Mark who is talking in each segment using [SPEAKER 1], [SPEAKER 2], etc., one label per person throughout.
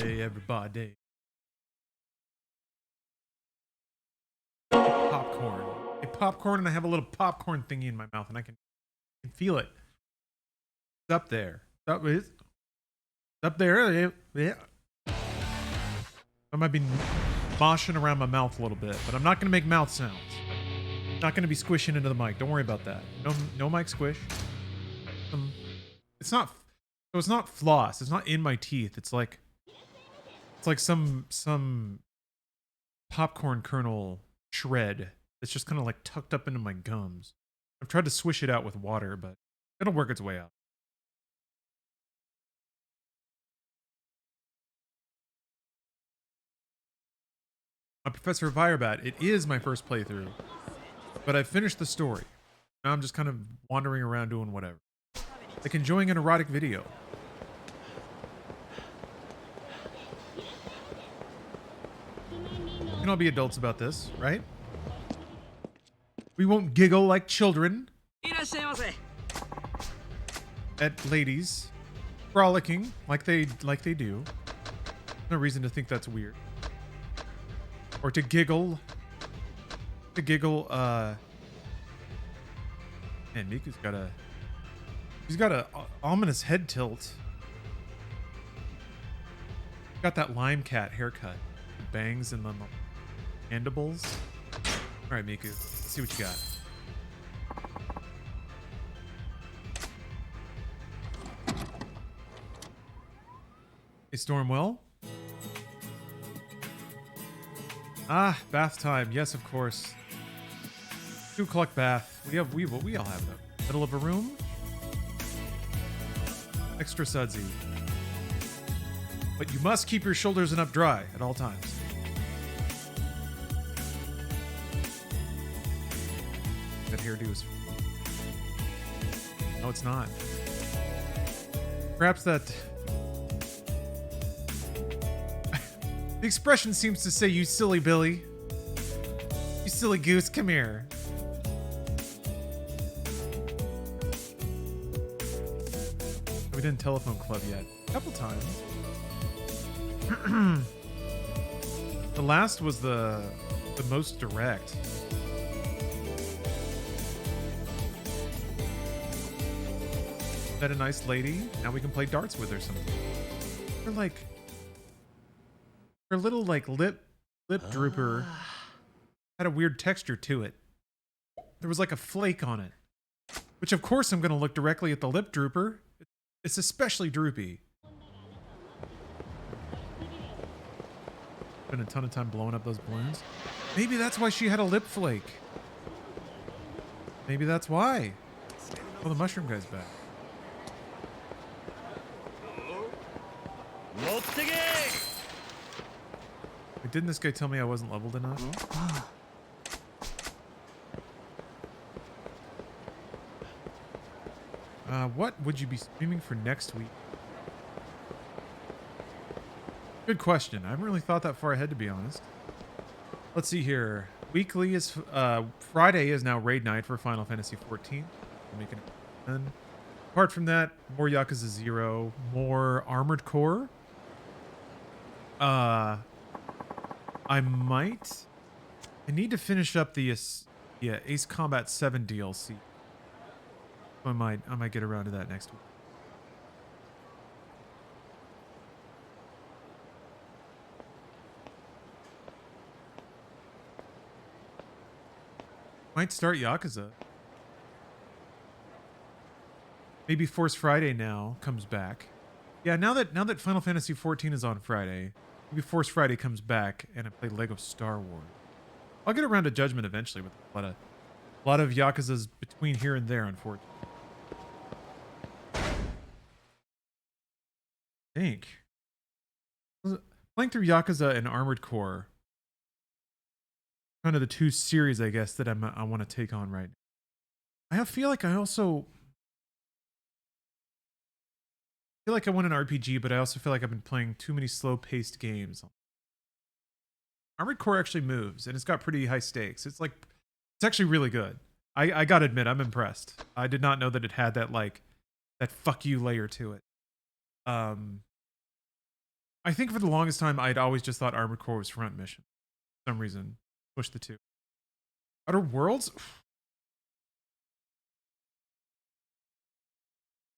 [SPEAKER 1] Hey, everybody. Popcorn. A popcorn, and I have a little popcorn thingy in my mouth, and I can feel it. It's up there. It's up there. Yeah. I might be moshing around my mouth a little bit, but I'm not going to make mouth sounds. Not going to be squishing into the mic. Don't worry about that. No mic squish. It's not. So it's not floss. It's not in my teeth. It's like some popcorn kernel shred that's just kind of like tucked up into my gums. I've tried to swish it out with water, but it'll work its way out. I'm Professor Firebat. It is my first playthrough, but I finished the story. Now I'm just kind of wandering around doing whatever. Like enjoying an erotic video. We can all be adults about this, right? We won't giggle like children at ladies frolicking like they do. No reason to think that's weird. Or to giggle. Man, Miku's got a ominous head tilt. Got that lime cat haircut. The bangs and the mandibles. All right, Miku, let's see what you got. Hey, Stormwell. Ah, bath time. Yes, of course. 2 o'clock bath. We all have them. Middle of a room. Extra sudsy. But you must keep your shoulders and up dry at all times. That hairdo is... No, it's not. Perhaps that... The expression seems to say, you silly Billy. You silly goose, come here. We didn't telephone club yet. A couple times. The last was the most direct. Is that a nice lady? Now we can play darts with her something. Her like her little like lip drooper had a weird texture to it. There was like a flake on it. Which of course I'm gonna look directly at the lip drooper. It's especially droopy. Spent a ton of time blowing up those balloons. Maybe that's why she had a lip flake. Maybe that's why. Oh, the mushroom guy's back. Wait, didn't this guy tell me I wasn't leveled enough? What would you be streaming for next week? Good question. I haven't really thought that far ahead, to be honest. Let's see here. Weekly is Friday is now raid night for Final Fantasy 14. Making it fun. Apart from that, more Yakuza 0, more Armored Core. I need to finish up the Ace Combat 7 DLC. I might get around to that next week. Might start Yakuza. Maybe Force Friday now comes back. Yeah, now that Final Fantasy 14 is on Friday, maybe Force Friday comes back and I play Lego Star Wars. I'll get around to Judgment eventually with a lot of Yakuzas between here and there, unfortunately. I think playing through Yakuza and Armored Core, kind of the 2 series, I guess, that I want to take on right now. I feel like I want an RPG, but I also feel like I've been playing too many slow-paced games. Armored Core actually moves, and it's got pretty high stakes. It's actually really good. I gotta admit, I'm impressed. I did not know that it had that fuck you layer to it. I think for the longest time, I'd always just thought Armored Core was front mission. For some reason, push the two. Outer Worlds?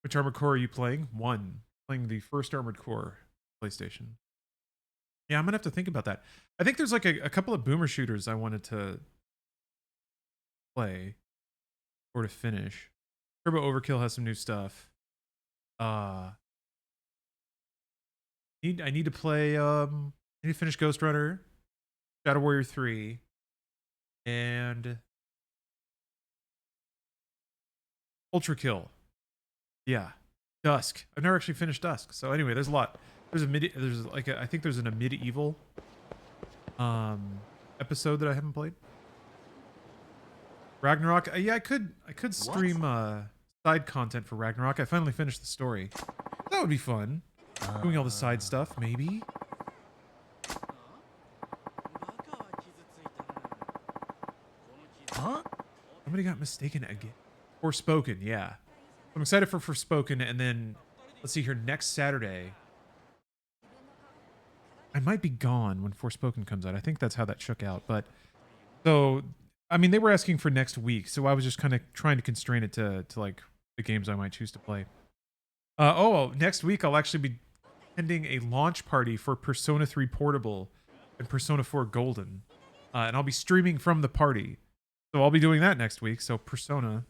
[SPEAKER 1] Which Armored Core are you playing? One. Playing the first Armored Core PlayStation. Yeah, I'm gonna have to think about that. I think there's like a couple of boomer shooters I wanted to play or to finish. Turbo Overkill has some new stuff. I need to play I need to finish Ghost Runner, Shadow Warrior 3, and Ultra Kill. Yeah. Dusk. I've never actually finished Dusk. So anyway, there's a lot. I think there's a medieval episode that I haven't played. Ragnarok. Yeah, I could stream side content for Ragnarok. I finally finished the story. That would be fun. Doing all the side stuff, maybe.
[SPEAKER 2] Huh?
[SPEAKER 1] Somebody got mistaken again. Forspoken, yeah. I'm excited for Forspoken, and then let's see here, next Saturday. I might be gone when Forspoken comes out. I think that's how that shook out. But so, I mean, they were asking for next week, so I was just kind of trying to constrain it to like the games I might choose to play. Next week I'll actually be attending a launch party for Persona 3 Portable and Persona 4 Golden, and I'll be streaming from the party. So I'll be doing that next week. So Persona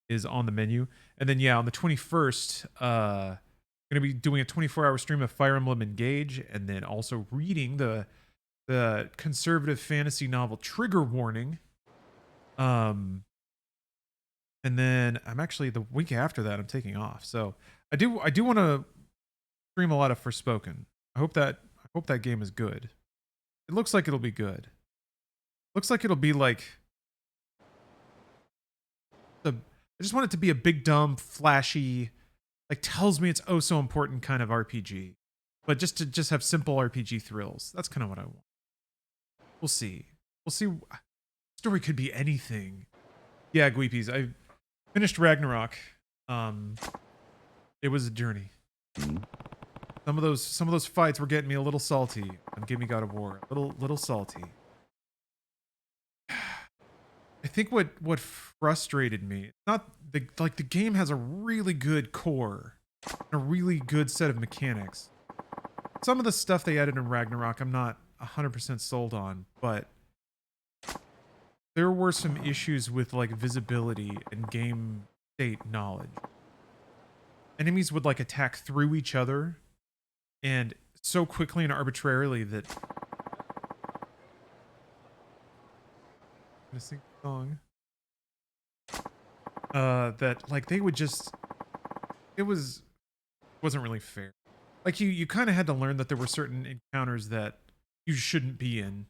[SPEAKER 1] is on the menu, and then yeah, on the 21st, going to be doing a 24-hour stream of Fire Emblem Engage, and then also reading the conservative fantasy novel Trigger Warning. And then I'm actually the week after that I'm taking off. So I do want to stream a lot of Forspoken. I hope that game is good. It looks like it'll be good. Looks like it'll be like I just want it to be a big, dumb, flashy, like tells me it's oh so important kind of RPG. But just to have simple RPG thrills. That's kind of what I want. We'll see. We'll see. Story could be anything. Yeah, Gweepies. I finished Ragnarok. It was a journey. Some of those fights were getting me a little salty on Give Me God of War. A little salty. I think what frustrated me, not the game has a really good core, a really good set of mechanics. Some of the stuff they added in Ragnarok I'm not 100% sold on, but there were some issues with like visibility and game state knowledge. Enemies would like attack through each other and so quickly and arbitrarily that I'm gonna sing a song. That like they would just wasn't really fair. Like you kind of had to learn that there were certain encounters that you shouldn't be in.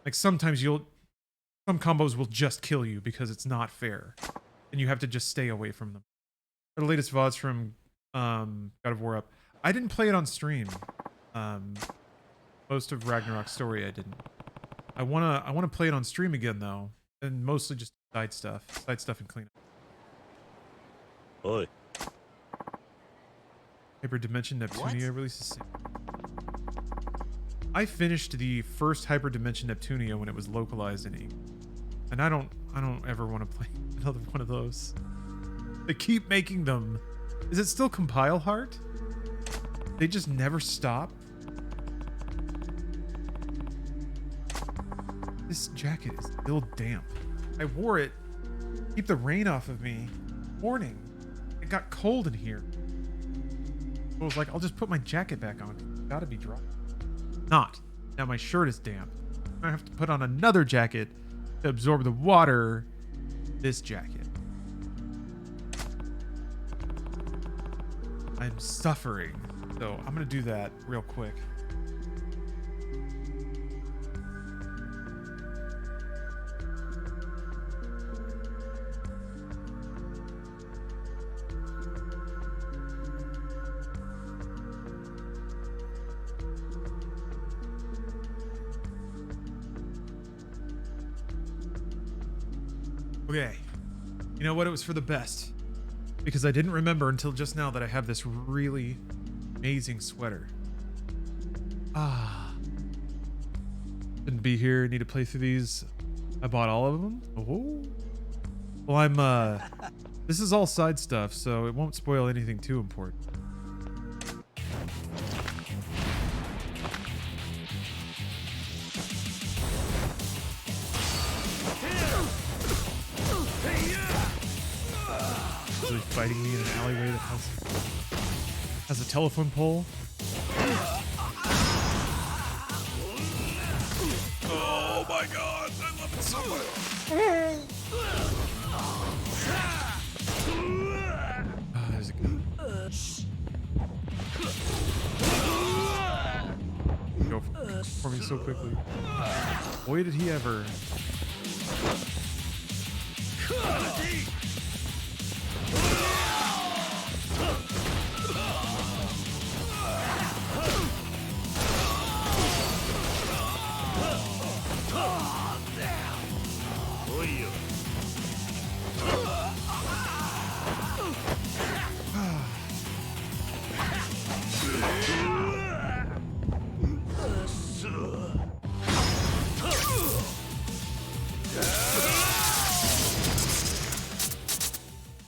[SPEAKER 1] Like sometimes some combos will just kill you because it's not fair, and you have to just stay away from them. The latest VODs from God of War up. I didn't play it on stream. Most of Ragnarok's story I didn't. I wanna play it on stream again though, and mostly just side stuff and cleanup.
[SPEAKER 2] Oi.
[SPEAKER 1] Hyperdimension Neptunia releases. I finished the first Hyperdimension Neptunia when it was localized in English, and I don't ever want to play another one of those. They keep making them. Is it still Compile Heart? They just never stop. This jacket is still damp. I wore it. Keep the rain off of me. Morning. It got cold in here. I was like, I'll just put my jacket back on. It's gotta be dry. Not. Now my shirt is damp. I have to put on another jacket to absorb the water. This jacket. I'm suffering. So I'm gonna do that real quick. Okay. You know what? It was for the best. Because I didn't remember until just now that I have this really amazing sweater. Ah. Shouldn't be here. Need to play through these. I bought all of them. Oh. Well, I'm, this is all side stuff, so it won't spoil anything too important. Really fighting me in an alleyway that has a telephone pole. Oh my god, I love it so much. Ah, there's a gun. Go for me so quickly. Boy, did he ever.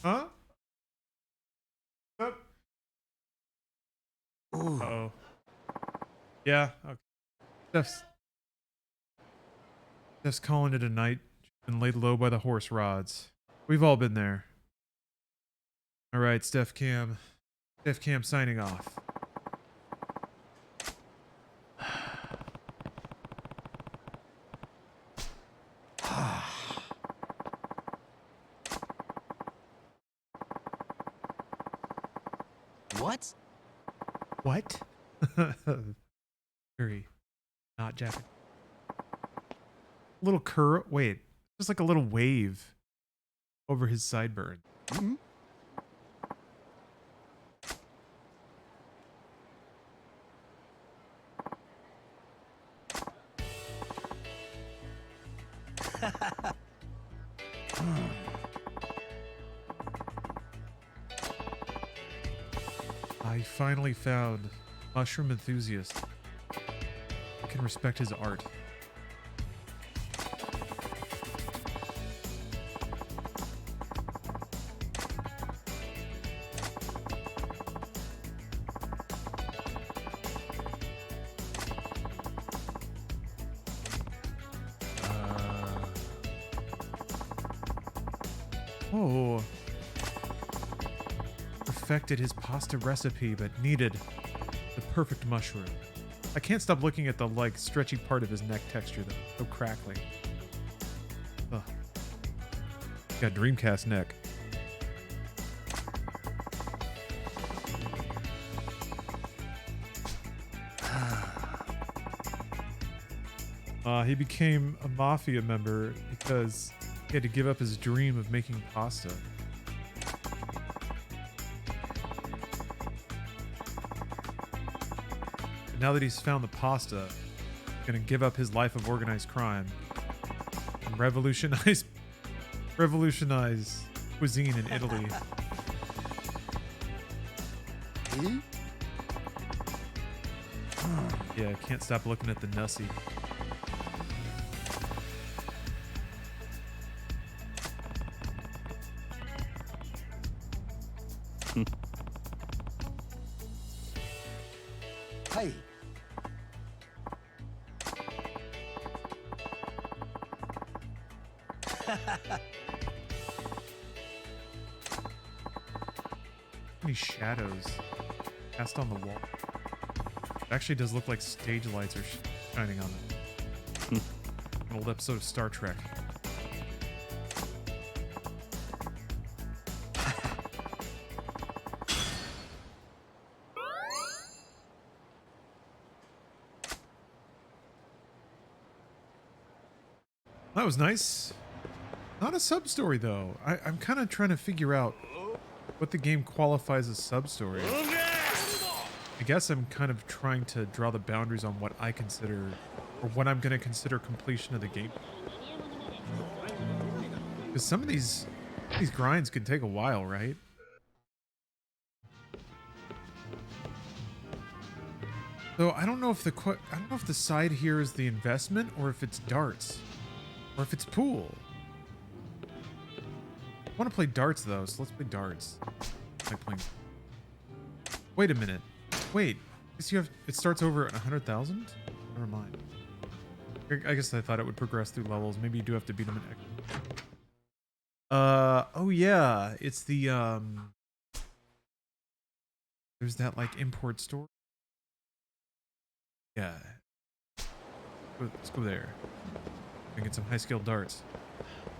[SPEAKER 1] Huh? Uh-oh. Yeah, okay. Steph's calling it a night. She's been laid low by the horse rods. We've all been there. All right, Steph Cam signing off.
[SPEAKER 2] What?
[SPEAKER 1] What? Very not Japanese. Little curl. Wait, just like a little wave over his sideburn.
[SPEAKER 2] Mm-hmm.
[SPEAKER 1] I finally found a mushroom enthusiast. I can respect his art. Oh. Perfected his pasta recipe, but needed the perfect mushroom. I can't stop looking at the, like, stretchy part of his neck texture, though. So crackly. Ugh. Got Dreamcast neck. He became a mafia member because he had to give up his dream of making pasta. But now that he's found the pasta, he's gonna give up his life of organized crime and revolutionize cuisine in Italy. Yeah, I can't stop looking at the nussie.
[SPEAKER 2] Hey.
[SPEAKER 1] Many shadows cast on the wall. It actually does look like stage lights are shining on it. An old episode of Star Trek. That was nice. Not a sub-story, though. I'm kind of trying to figure out what the game qualifies as sub-story. I guess I'm kind of trying to draw the boundaries on what I consider, or what I'm going to consider completion of the game. Because some of these grinds can take a while, right? So I don't know if the side here is the investment or if it's darts or if it's pool. I want to play darts though, so let's play darts. Like playing. Wait a minute. Wait. It starts over at 100,000? Never mind. I guess I thought it would progress through levels. Maybe you do have to beat them in. Oh yeah, it's the there's that like import store. Yeah. Let's go there. And get some high skill darts.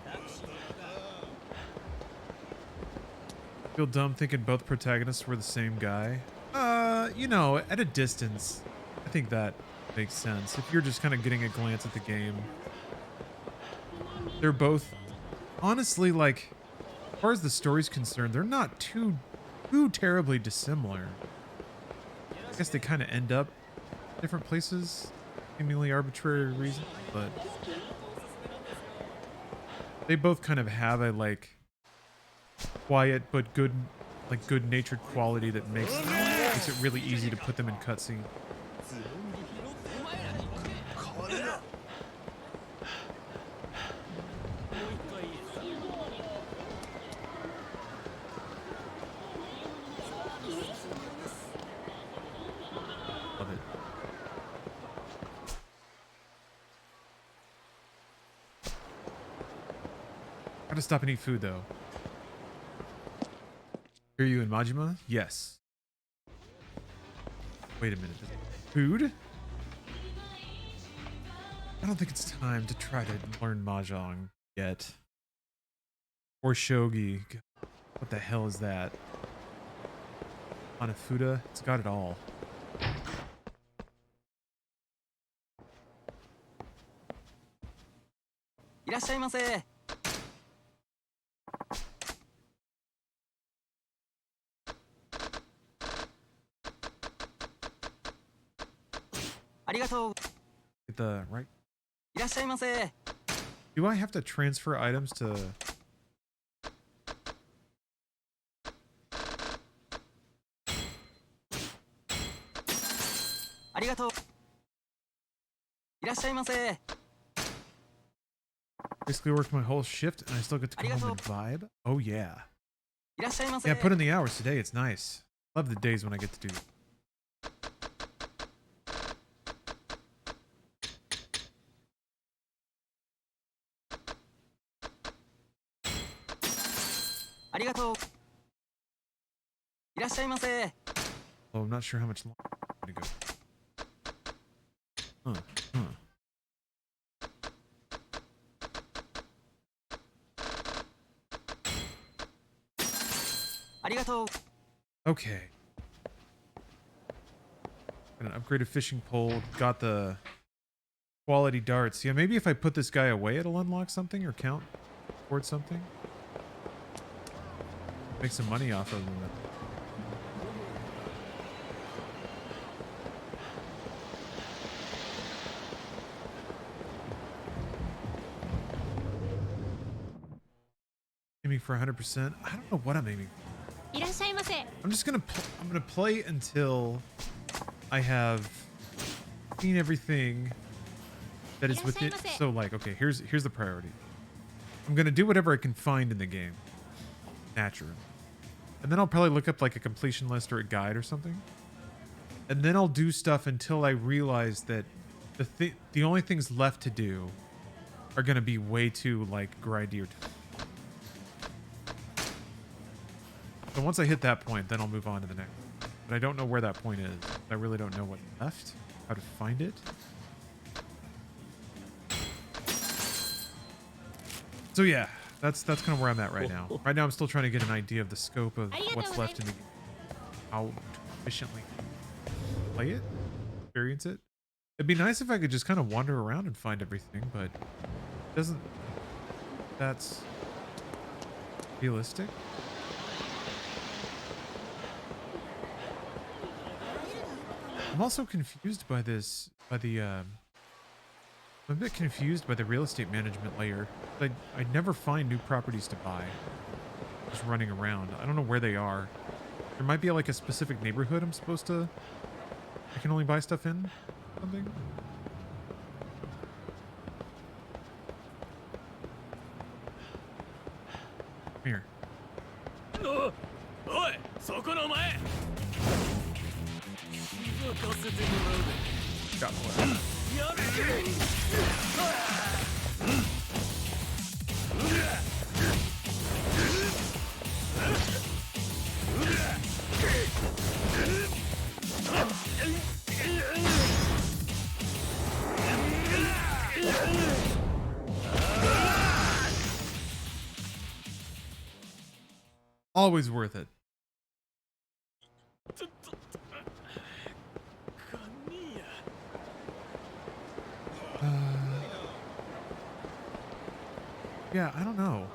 [SPEAKER 1] I feel dumb thinking both protagonists were the same guy. You know, at a distance, I think that makes sense. If you're just kind of getting a glance at the game, they're both honestly, like, as far as the story's concerned, they're not too terribly dissimilar. I guess they kind of end up different places, seemingly arbitrary reasons, but they both kind of have a like quiet but good, like good-natured quality that makes it really easy to put them in cutscene. Love it. Gotta stop and eat food though. Kiryu and Majima? Yes. Wait a minute. Food? I don't think it's time to try to learn Mahjong yet. Or Shogi. What the hell is that? Hanafuda? It's got it all.
[SPEAKER 2] Irashaimase. Arigatou.
[SPEAKER 1] Get the right.
[SPEAKER 2] いらっしゃいませ。
[SPEAKER 1] Do I have to transfer items to?
[SPEAKER 2] Arigatou. いらっしゃいませ。
[SPEAKER 1] Basically worked my whole shift and I still get to come home and vibe. Oh yeah.
[SPEAKER 2] いらっしゃいませ。
[SPEAKER 1] Yeah, put in the hours today. It's nice. Love the days when I get to do.
[SPEAKER 2] Arigatou. いらっしゃいませ。
[SPEAKER 1] Oh, I'm not sure how much longer I'm gonna go.
[SPEAKER 2] Arigatou.
[SPEAKER 1] Okay. Got an upgraded fishing pole. Got the quality darts. Yeah, maybe if I put this guy away, it'll unlock something or count towards something. Make some money off of them. Aiming for 100%. I don't know what I'm aiming for. I'm just gonna play until I have seen everything that is within. So like, okay, here's the priority. I'm gonna do whatever I can find in the game, naturally, and then I'll probably look up like a completion list or a guide or something, and then I'll do stuff until I realize that the only things left to do are gonna be way too like grindy or. So once I hit that point, then I'll move on to the next. But I don't know where that point is. I really don't know what's left, how to find it. So yeah, that's kind of where I'm at right now. Right now I'm still trying to get an idea of the scope of what's left in the game. How to efficiently play it, experience it. It'd be nice if I could just kind of wander around and find everything, but it doesn't. That's realistic. I'm also confused by this, I'm a bit confused by the real estate management layer. I never find new properties to buy. Just running around. I don't know where they are. There might be like a specific neighborhood I'm supposed to I can only buy stuff in something? Come here. Got one. Always worth it. Yeah, I don't know.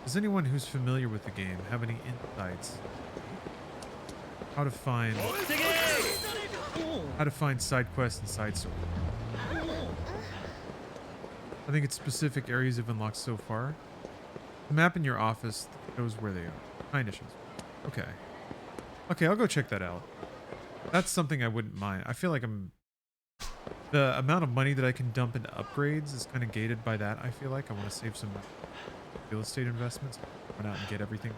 [SPEAKER 1] Does anyone who's familiar with the game have any insights? How to find side quests and side stories. I think it's specific areas you've unlocked so far. The map in your office shows where they are. Kinda shows. Okay. Okay, I'll go check that out. That's something I wouldn't mind. I feel like the amount of money that I can dump into upgrades is kind of gated by that. I feel like I want to save some real estate investments, run out and get everything.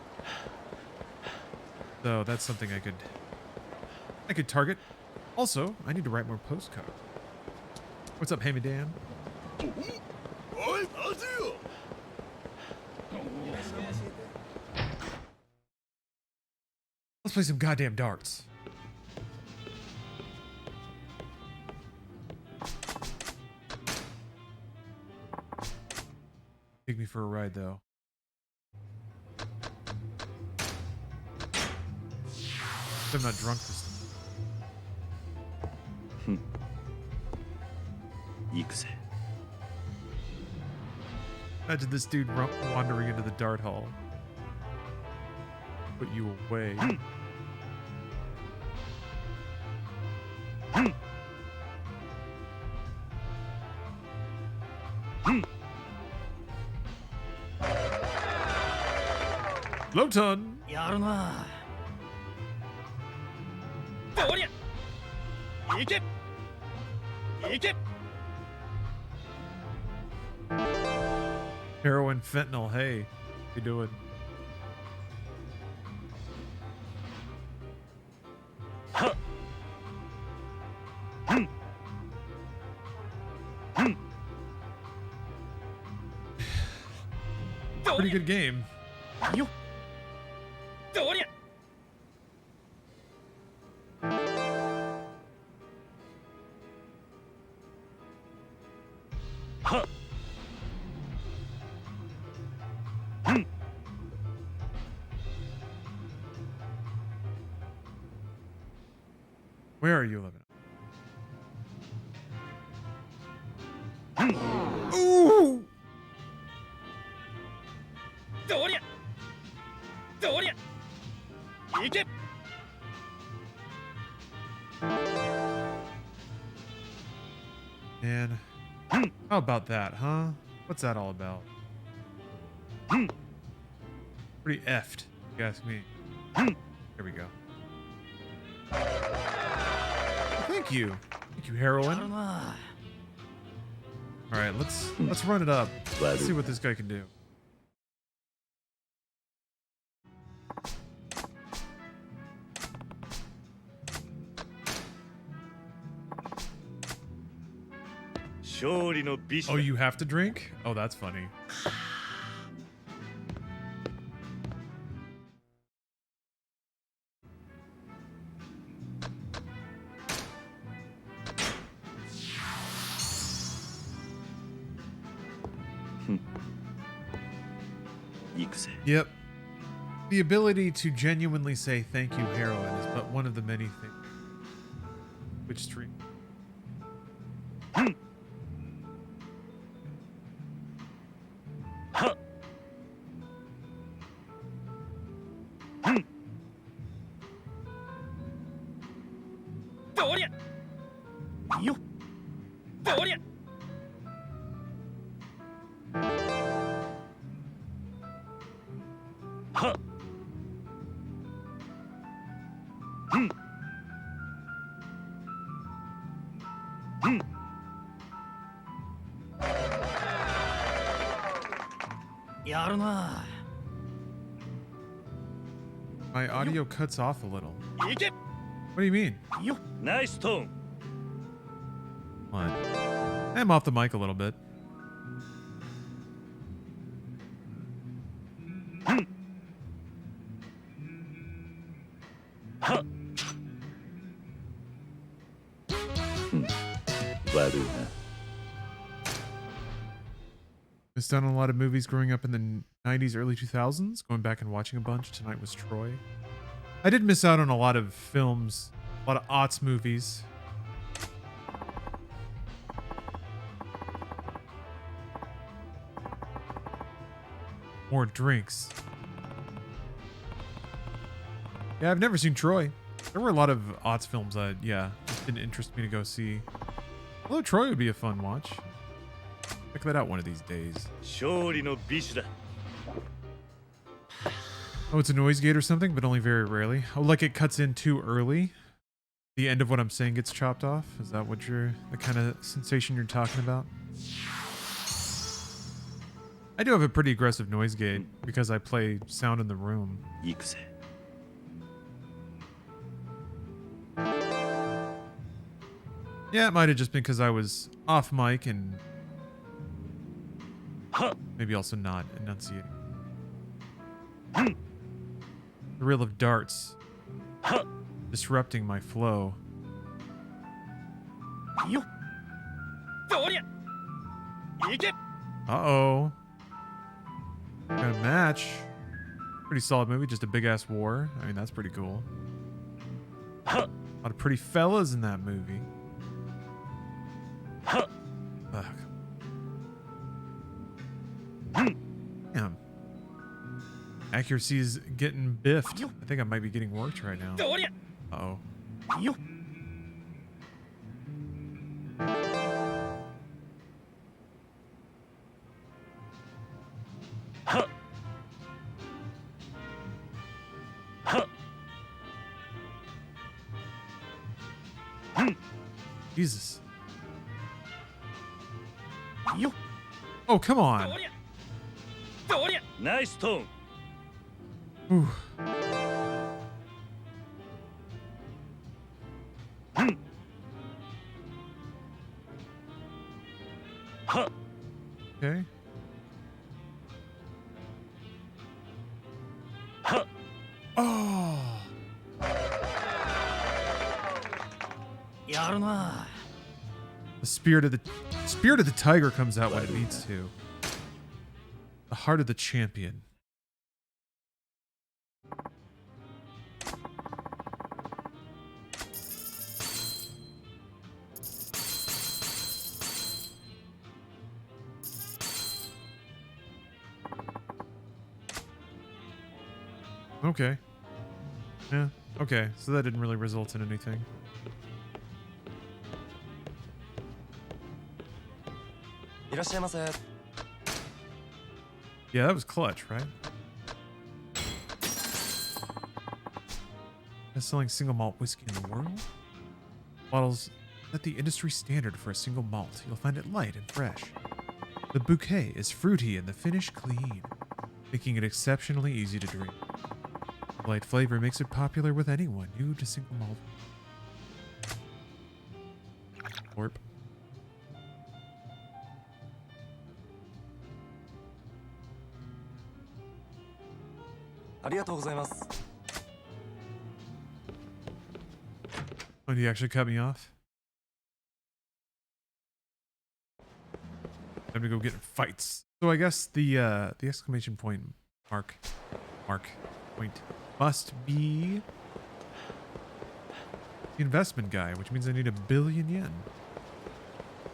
[SPEAKER 1] So that's something I could target. Also, I need to write more postcards. What's up, Hammy Dan? Let's play some goddamn darts. Take me for a ride, though. I'm not drunk this time.
[SPEAKER 3] Yakuza.
[SPEAKER 1] Imagine this dude wandering into the dart hall. Put you away. Loton.
[SPEAKER 2] やるな。どりゃ。行け。行け。
[SPEAKER 1] Heroin, fentanyl. Hey, how you doing? Pretty good game.
[SPEAKER 2] Yo. どりゃ。
[SPEAKER 1] Where are you living? Ooh!
[SPEAKER 2] どりゃ。どりゃ。行け。
[SPEAKER 1] Man, how about that, huh? What's that all about? Pretty effed, if you ask me. Here we go. Thank you. Thank you,
[SPEAKER 2] やる
[SPEAKER 1] heroin.
[SPEAKER 2] な。
[SPEAKER 1] All right, let's run it up. Let's see what this guy can do. Oh, you have to drink? Oh, that's funny. Yep. The ability to genuinely say thank you, heroin, is but one of the many things which stream.
[SPEAKER 2] Yo. どりゃ。
[SPEAKER 3] はっ
[SPEAKER 2] やるな。
[SPEAKER 1] My audio cuts off a little.
[SPEAKER 2] いけ。
[SPEAKER 1] What do you mean?
[SPEAKER 2] よ。ナイストーン。
[SPEAKER 1] What? I'm off the mic a little bit.
[SPEAKER 2] はっ。悪いな。
[SPEAKER 1] Missed out on a lot of movies growing up in the 90s, early 2000s. Going back and watching a bunch. Tonight was Troy. I did miss out on a lot of films, a lot of aughts movies. More drinks. Yeah, I've never seen Troy. There were a lot of aughts films that, yeah, just didn't interest me to go see. Although Troy would be a fun watch. Check that out one of these days.
[SPEAKER 2] 勝利の美酒だ。
[SPEAKER 1] Oh, it's a noise gate or something, but only very rarely. Oh, like it cuts in too early. The end of what I'm saying gets chopped off. Is that what you're, the kind of sensation you're talking about? I do have a pretty aggressive noise gate because I play sound in the room.
[SPEAKER 2] 行くぜ。
[SPEAKER 1] Yeah, it might have just been because I was off mic and
[SPEAKER 2] はっ。
[SPEAKER 1] maybe also not enunciating. The reel of darts
[SPEAKER 2] はっ。
[SPEAKER 1] disrupting my flow.
[SPEAKER 2] よ。どりゃ。いけ。
[SPEAKER 1] Uh-oh. Got a match. Pretty solid movie, just a big-ass war. I mean, that's pretty cool.
[SPEAKER 2] はっ。
[SPEAKER 1] A lot of pretty fellas in that movie.
[SPEAKER 2] はっ。
[SPEAKER 1] Ugh.
[SPEAKER 2] うん。
[SPEAKER 1] Damn. Accuracy is getting biffed. I think I might be getting worked right now.
[SPEAKER 2] どりゃ。
[SPEAKER 1] Uh-oh.
[SPEAKER 2] よ。 はっ。はっ。 うん。
[SPEAKER 1] Jesus.
[SPEAKER 2] よ。
[SPEAKER 1] Oh, come on.
[SPEAKER 2] どりゃ。どりゃ。ナイストーン。
[SPEAKER 1] Ooh.
[SPEAKER 2] うん。はっ。
[SPEAKER 1] Okay.
[SPEAKER 2] はっ。
[SPEAKER 1] Oh.
[SPEAKER 2] やるな。
[SPEAKER 1] The spirit of the tiger comes out when it needs to. The heart of the champion. Okay. Yeah. Okay. So that didn't really result in anything. Yeah, that was clutch, right? Best-selling single malt whiskey in the world. Bottles set the industry standard for a single malt. You'll find it light and fresh. The bouquet is fruity and the finish clean, making it exceptionally easy to drink. The light flavor makes it popular with anyone new to single malt. Orp. Oh, did he actually cut me off? Time to go get in fights. So I guess the exclamation point mark point must be the investment guy, which means I need 1 billion yen.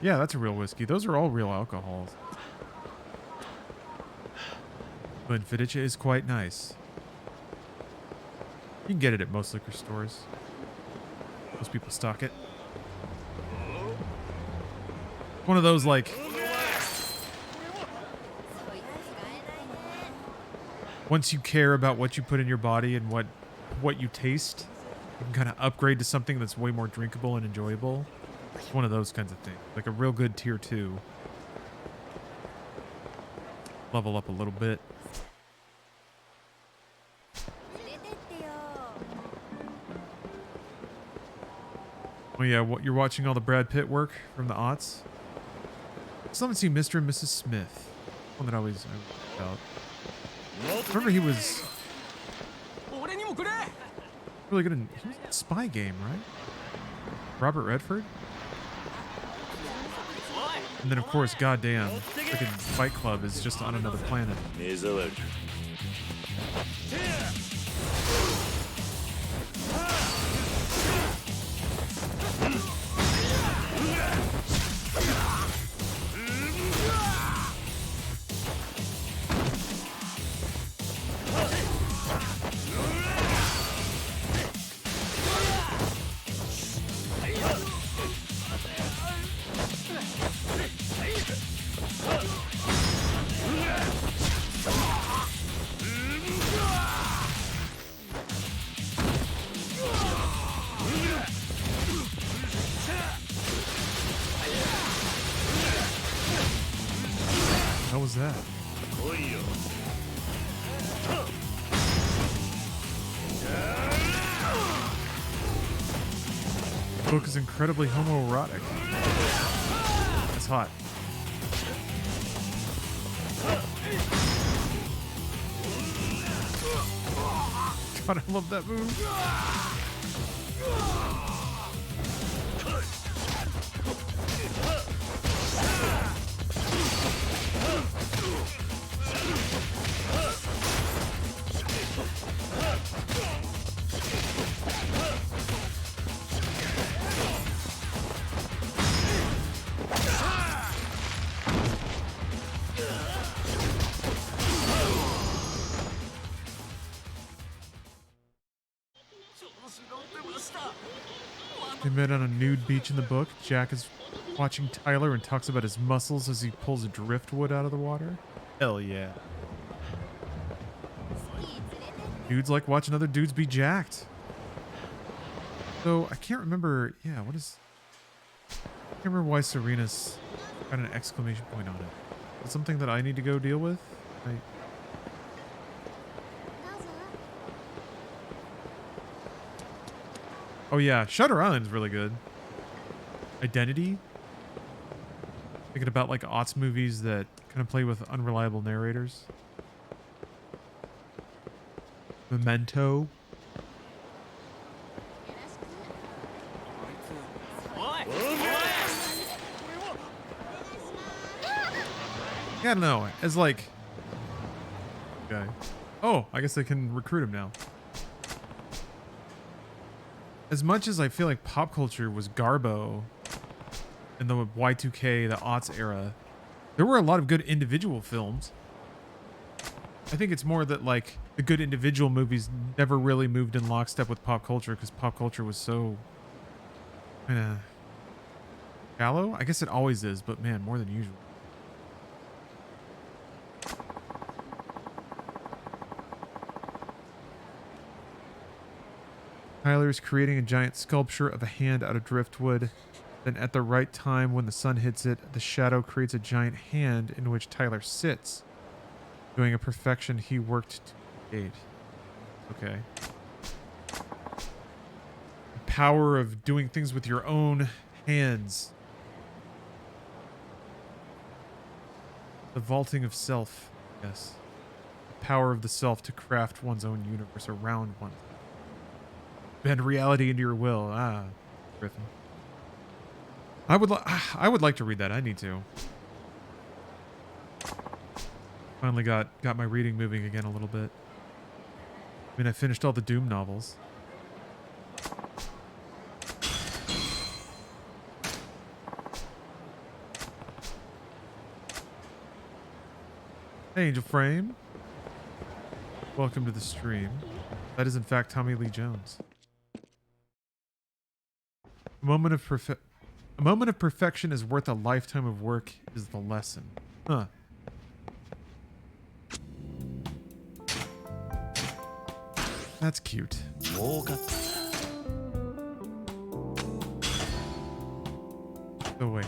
[SPEAKER 1] Yeah, that's a real whiskey. Those are all real alcohols. But Fidice is quite nice. You can get it at most liquor stores. Most people stock it. One of those, like, once you care about what you put in your body and what you taste, you can kind of upgrade to something that's way more drinkable and enjoyable. It's one of those kinds of things. Like a real good tier 2. level up a little bit. Oh yeah, what you're watching all the Brad Pitt work from the aughts? Still haven't seen Mr. and Mrs. Smith. One that I always about. Remember he was really good in, he was in Spy Game, right? Robert Redford? And then of course, goddamn, freaking Fight Club is just on another planet. How was that? The book is incredibly homoerotic. That's hot. God, I love that move. They met on a nude beach in the book. Jack is watching Tyler and talks about his muscles as he pulls a driftwood out of the water. Hell yeah. Dudes like watching other dudes be jacked. So I can't remember. Yeah, what is... I can't remember why Serena's got an exclamation point on it. Is it something that I need to go deal with? Oh yeah, Shutter Island's really good. Identity. Thinking about like aughts movies that kind of play with unreliable narrators. Memento. Yeah, I don't know. As like... Okay. Oh, I guess I can recruit him now. As much as I feel like pop culture was Garbo in the Y2K, the aughts era, there were a lot of good individual films. I think it's more that like the good individual movies never really moved in lockstep with pop culture because pop culture was so kind of shallow. I guess it always is, but man, more than usual. Tyler's creating a giant sculpture of a hand out of driftwood. Then at the right time when the sun hits it, the shadow creates a giant hand in which Tyler sits, doing a perfection he worked to create. Okay. The power of doing things with your own hands. The vaulting of self. Yes. The power of the self to craft one's own universe around one. Bend reality into your will. Ah, Griffin. I would like to read that. I need to. Finally got my reading moving again a little bit. I mean, I finished all the Doom novels. Hey, Angel Frame. Welcome to the stream. That is in fact Tommy Lee Jones. A moment of perfection is worth a lifetime of work is the lesson. Huh. That's cute. So wait.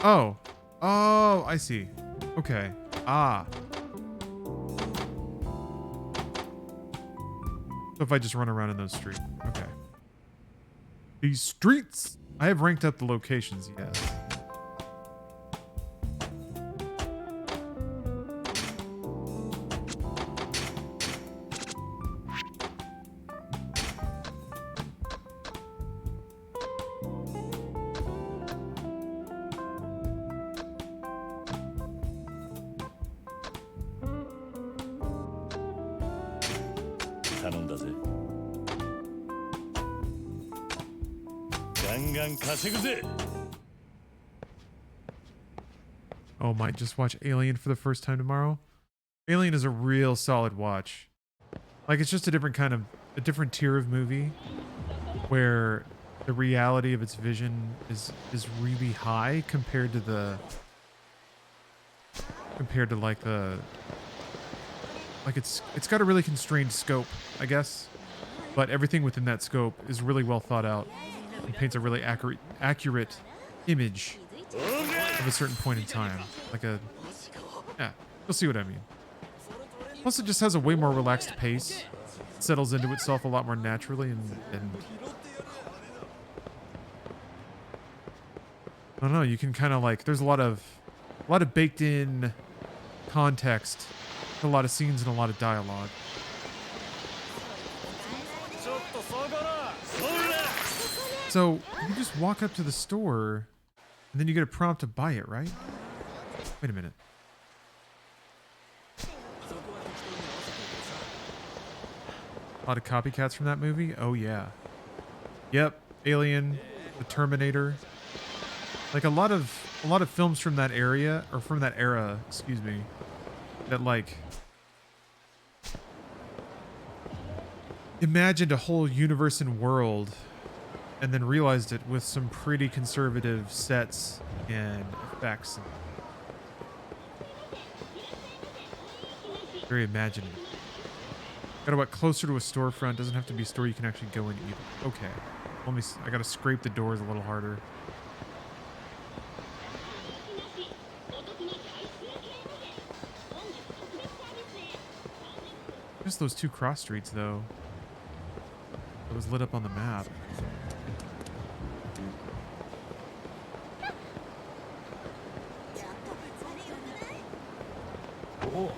[SPEAKER 1] Oh. Oh, I see. Okay. Ah. So if I just run around in those streets. Okay. These streets. I have ranked up the locations, yes. Oh, might just watch Alien for the first time tomorrow. Alien is a real solid watch. Like, it's just a different tier of movie where the reality of its vision is really high compared to it's got a really constrained scope, I guess, but everything within that scope is really well thought out and paints a really accurate image of a certain point in time. Yeah, you'll see what I mean. Plus, it just has a way more relaxed pace. It settles into itself a lot more naturally, and I don't know. You can kind of like. There's a lot of baked in context, a lot of scenes, and a lot of dialogue. So you just walk up to the store, and then you get a prompt to buy it, right? Wait a minute. A lot of copycats from that movie? Oh yeah. Yep. Alien, The Terminator. Like a lot of films from that area, or from that era, excuse me, that like imagined a whole universe and world and then realized it with some pretty conservative sets and effects. Very imaginative. Gotta walk closer to a storefront. Doesn't have to be a store you can actually go in either. Okay. I gotta scrape the doors a little harder. Just those two cross streets, though. It was lit up on the map. Oh.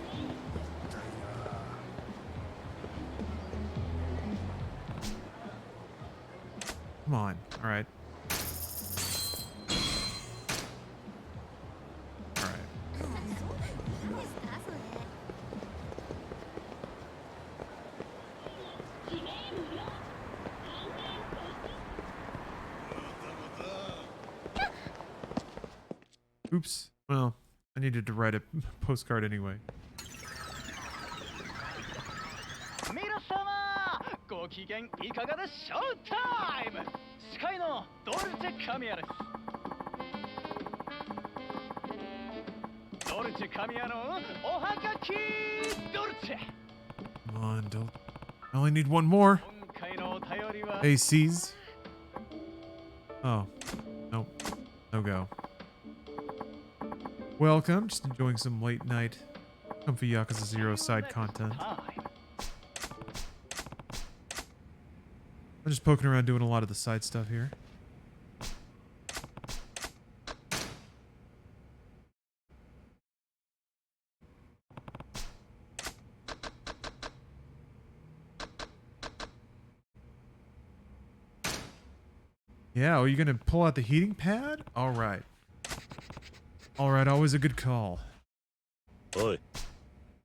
[SPEAKER 1] Come on. All right. All right. Oops. Well, I needed to write a postcard anyway.
[SPEAKER 2] ご機嫌いかがでショータイム司会のドルチェ神谷ですドルチェ神谷のおはがきドルチェ
[SPEAKER 1] Come on, don't. I only need one more. ACs. Oh. Nope. No go. Welcome. Just enjoying some late night comfy Yakuza 0 side content. I'm just poking around doing a lot of the side stuff here. Yeah, are you gonna pull out the heating pad? Alright. Alright, always a good call.
[SPEAKER 3] Oi.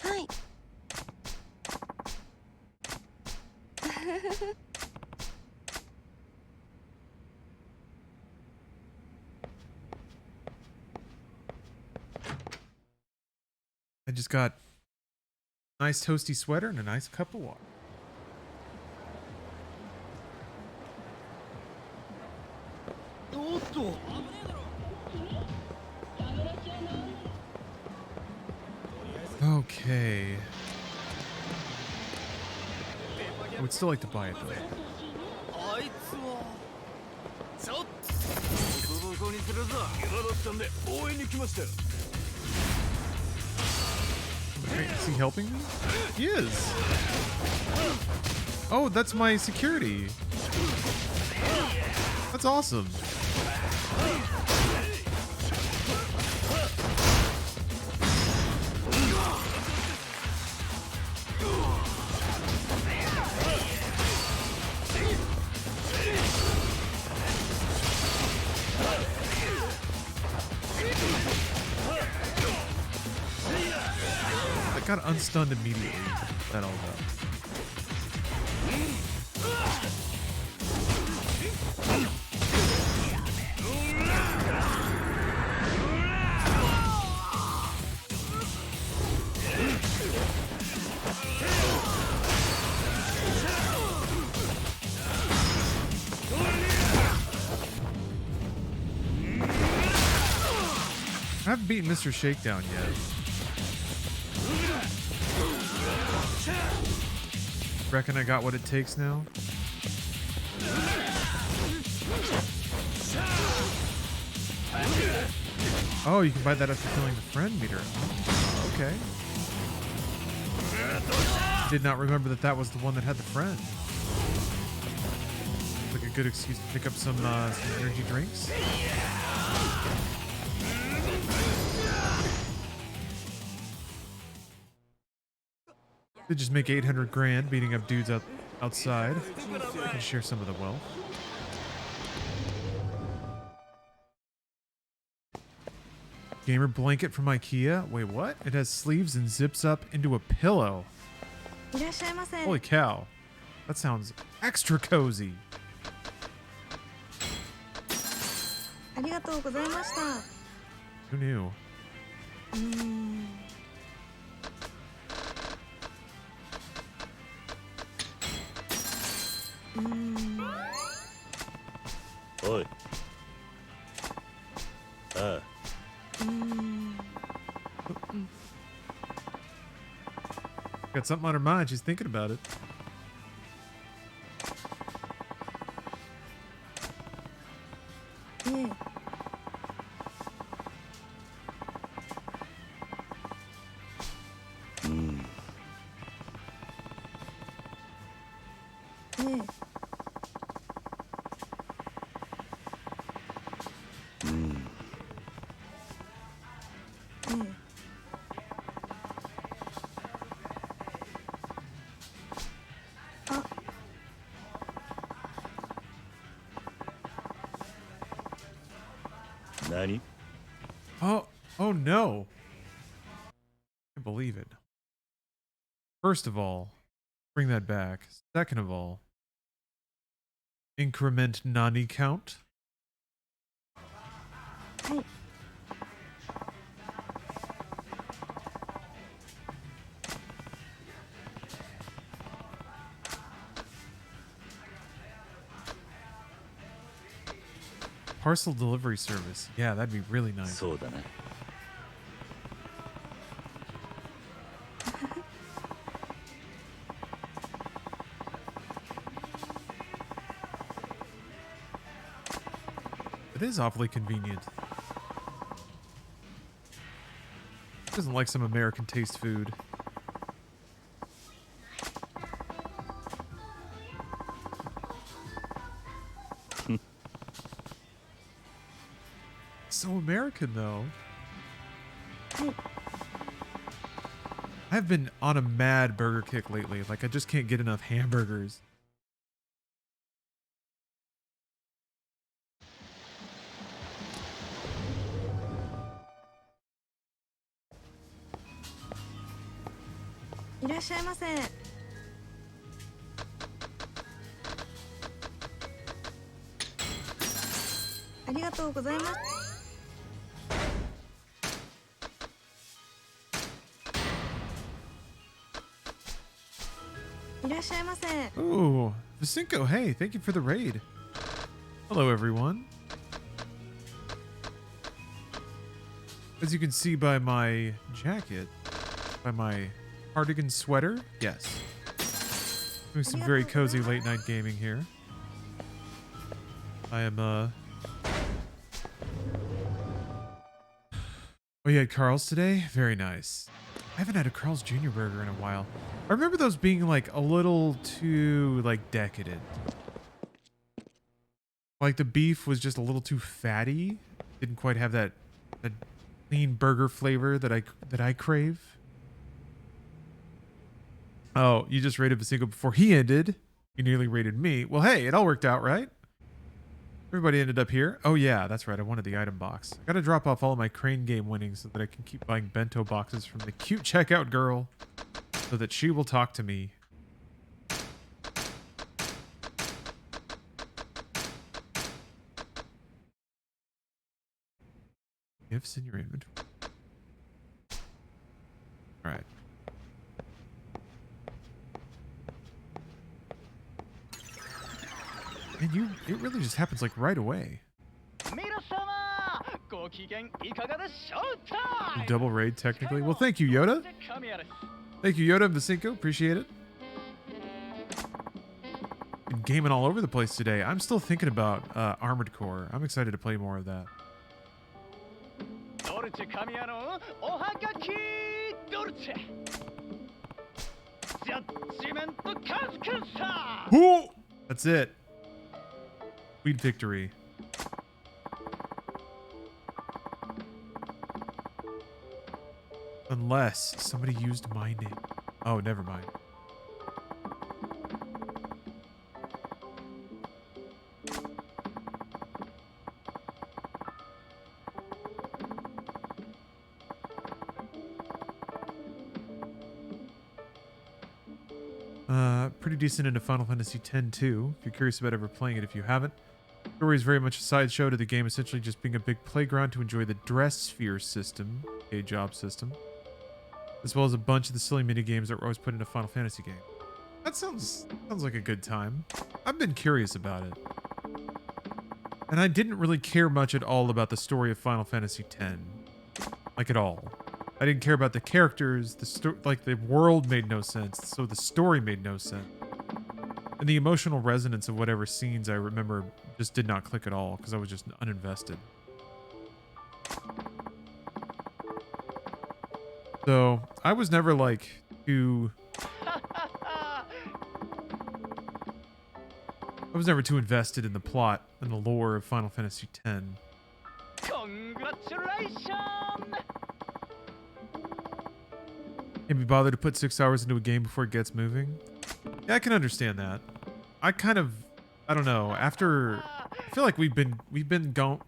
[SPEAKER 4] Hi.
[SPEAKER 1] I just got a nice toasty sweater and a nice cup of water. Okay. I would still like to buy it though. Is he helping me? He is. Oh, that's my security. That's awesome. I got unstunned immediately. That all got. I haven't beaten Mr. Shakedown yet. Reckon I got what it takes now? Oh, you can buy that after killing the friend meter. Okay. Did not remember that was the one that had the friend. Like a good excuse to pick up some energy drinks. They just make 800 grand beating up dudes outside. I can share some of the wealth. Gamer blanket from IKEA. Wait, what? It has sleeves and zips up into a pillow. Holy cow. That sounds extra cozy. Who knew?
[SPEAKER 3] Oi.
[SPEAKER 1] Got something on her mind. She's thinking about it.
[SPEAKER 3] Nani?
[SPEAKER 1] Oh no. I can't believe it. First of all, bring that back. Second of all, increment Nani count. Parcel delivery service. Yeah, that'd be really nice.
[SPEAKER 3] そうだね。
[SPEAKER 1] It is awfully convenient. Doesn't like some American taste food. So American though. I've been on a mad burger kick lately. Like I just can't get enough hamburgers. Ooh, Vicinco, hey, thank you for the raid. Hello, everyone. As you can see by my jacket, by my cardigan sweater, yes. Doing some very cozy late night gaming here. I am Oh, you had Carl's today? Very nice. I haven't had a Carl's Jr. burger in a while. I remember those being like a little too like decadent. Like the beef was just a little too fatty. Didn't quite have that clean burger flavor that I crave. Oh, you just rated Vasiko before he ended. You nearly rated me. Well, hey, it all worked out, right? Everybody ended up here. Oh yeah, that's right. I wanted the item box. I gotta drop off all of my crane game winnings so that I can keep buying bento boxes from the cute checkout girl so that she will talk to me. Gifts in your inventory. All right. And it really just happens like right away. Double raid technically. Well, thank you, Yoda. Thank you, Yoda and Vasinko. Appreciate it. Been gaming all over the place today. I'm still thinking about Armored Core. I'm excited to play more of that. Ooh, that's it. Sweet victory. Unless somebody used my name. Oh, never mind. Pretty decent into Final Fantasy X too, if you're curious about ever playing it if you haven't. The story is very much a sideshow to the game, essentially just being a big playground to enjoy the dress sphere system, a job system, as well as a bunch of the silly mini games that were always put in a Final Fantasy game. That sounds like a good time. I've been curious about it. And I didn't really care much at all about the story of Final Fantasy X. Like at all. I didn't care about the characters, the world made no sense, so the story made no sense. And the emotional resonance of whatever scenes I remember just did not click at all because I was just uninvested. So I was never like too... I was never too invested in the plot and the lore of Final Fantasy X.
[SPEAKER 2] Congratulations!
[SPEAKER 1] Can't be bothered to put 6 hours into a game before it gets moving. Yeah, I can understand that. I don't know. After, I feel like we've been gone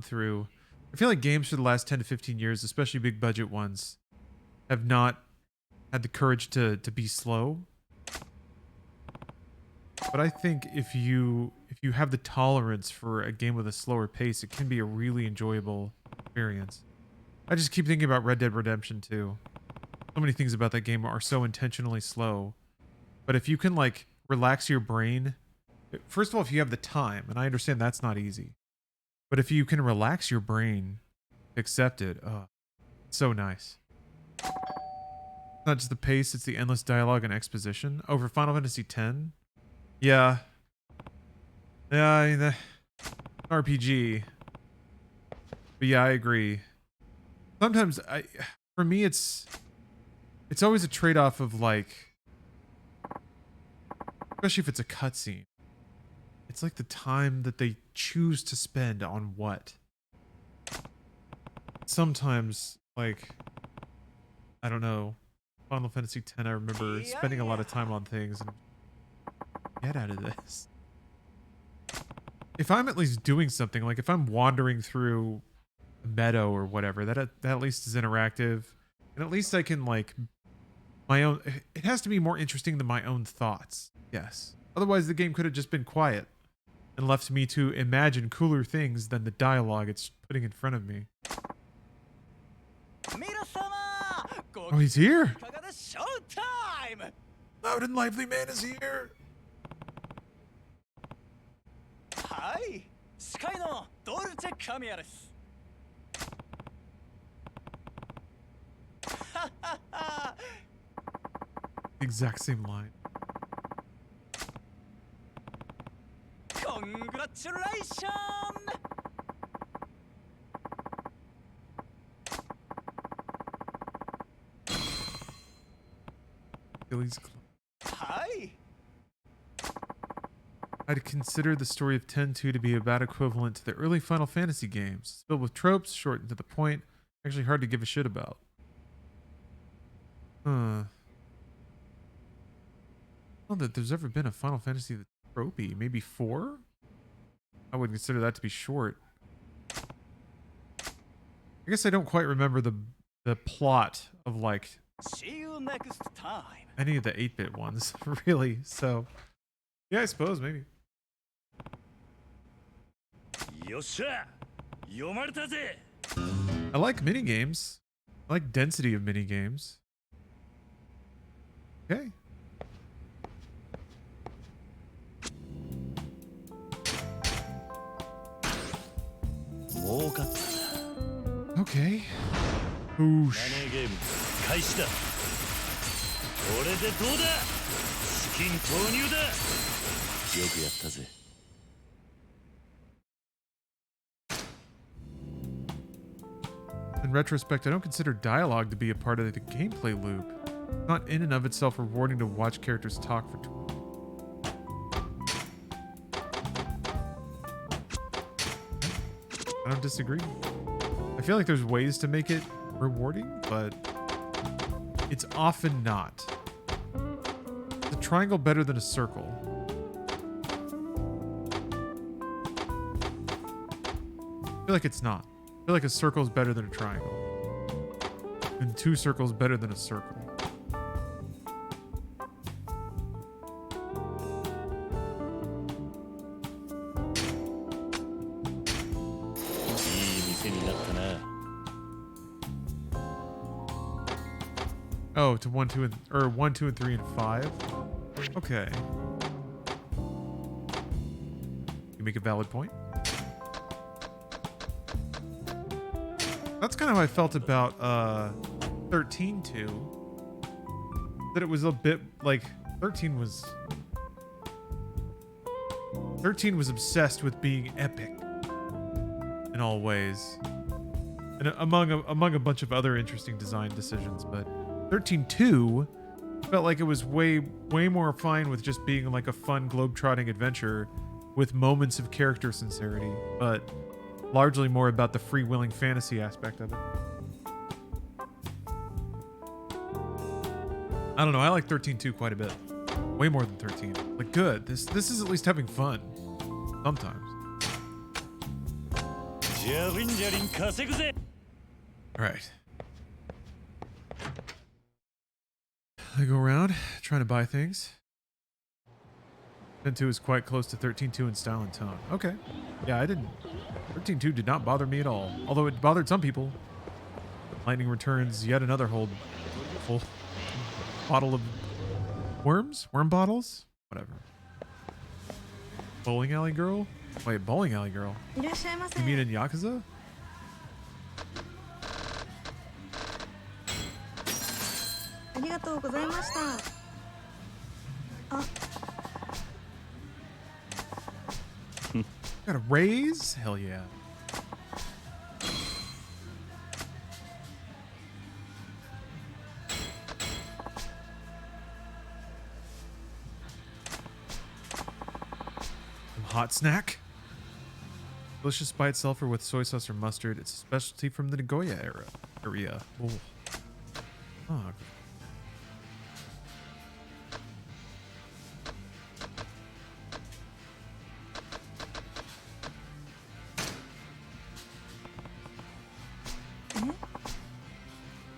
[SPEAKER 1] through. I feel like games for the last 10 to 15 years, especially big budget ones, have not had the courage to be slow. But I think if you have the tolerance for a game with a slower pace, it can be a really enjoyable experience. I just keep thinking about Red Dead Redemption 2. So many things about that game are so intentionally slow. But if you can like relax your brain, first of all, if you have the time, and I understand that's not easy, but if you can relax your brain, accept it, it's so nice. Not just the pace, it's the endless dialogue and exposition. Over Final Fantasy X, yeah, I mean, the RPG. But yeah, I agree. Sometimes for me, it's always a trade-off of like, especially if it's a cutscene. It's like the time that they choose to spend on what. Sometimes, like, I don't know, Final Fantasy X, I remember spending a lot of time on things and get out of this. If I'm at least doing something, like if I'm wandering through a meadow or whatever, that at least is interactive, and at least I can like it has to be more interesting than my own thoughts. Yes. Otherwise, the game could have just been quiet and left me to imagine cooler things than the dialogue it's putting in front of me. Oh, he's here. Loud and lively man is here.
[SPEAKER 2] Hi, Sky no Dolce Kamiya desu.
[SPEAKER 1] Exact same line.
[SPEAKER 2] Congratulations!
[SPEAKER 1] Achilles Club.
[SPEAKER 2] はい
[SPEAKER 1] I'd consider the story of 10-2 to be about equivalent to the early Final Fantasy games. It's filled with tropes, short and to the point, actually hard to give a shit about. Huh. I don't know that there's ever been a Final Fantasy that's tropey. Maybe 4? I would consider that to be short. I guess I don't quite remember the plot of like
[SPEAKER 2] See you next time.
[SPEAKER 1] any of the 8-bit ones, really. So, yeah, I suppose maybe.
[SPEAKER 3] よっしゃ読まれたぜ
[SPEAKER 1] I like mini games. I like density of mini games. Okay. Okay. Oosh.
[SPEAKER 3] マネーゲーム開始だこれでどうだ資金投入だよくやったぜ
[SPEAKER 1] In retrospect, I don't consider dialogue to be a part of the gameplay loop. It's not in and of itself rewarding to watch characters talk for I don't disagree. I feel like there's ways to make it rewarding, but it's often not. Is a triangle better than a circle? I feel like it's not. I feel like a circle is better than a triangle. And 2 circles better than a circle. Oh, to 1, 2, and 1, 2, and 3, and 5. Okay. You make a valid point. That's kind of how I felt about 13-2. That it was a bit like 13 was obsessed with being epic in all ways, and among a bunch of other interesting design decisions. But 13-2 felt like it was way more fine with just being like a fun globe-trotting adventure with moments of character sincerity, but largely more about the free-willing fantasy aspect of it. I don't know. I like 13-2 quite a bit. Way more than 13. Like, good. This is at least having fun. Sometimes. Alright. I go around trying to buy things. 10-2 is quite close to 13-2 in style and tone. Okay. Yeah, I didn't... 13-2 did not bother me at all. Although it bothered some people. Lightning returns yet another full bottle of worms? Worm bottles? Whatever. Bowling alley girl? Wait, bowling alley girl? You mean in Yakuza? Got a raise? Hell yeah. Hot snack. Delicious by itself or with soy sauce or mustard. It's a specialty from the Nagoya area. Oh. Oh.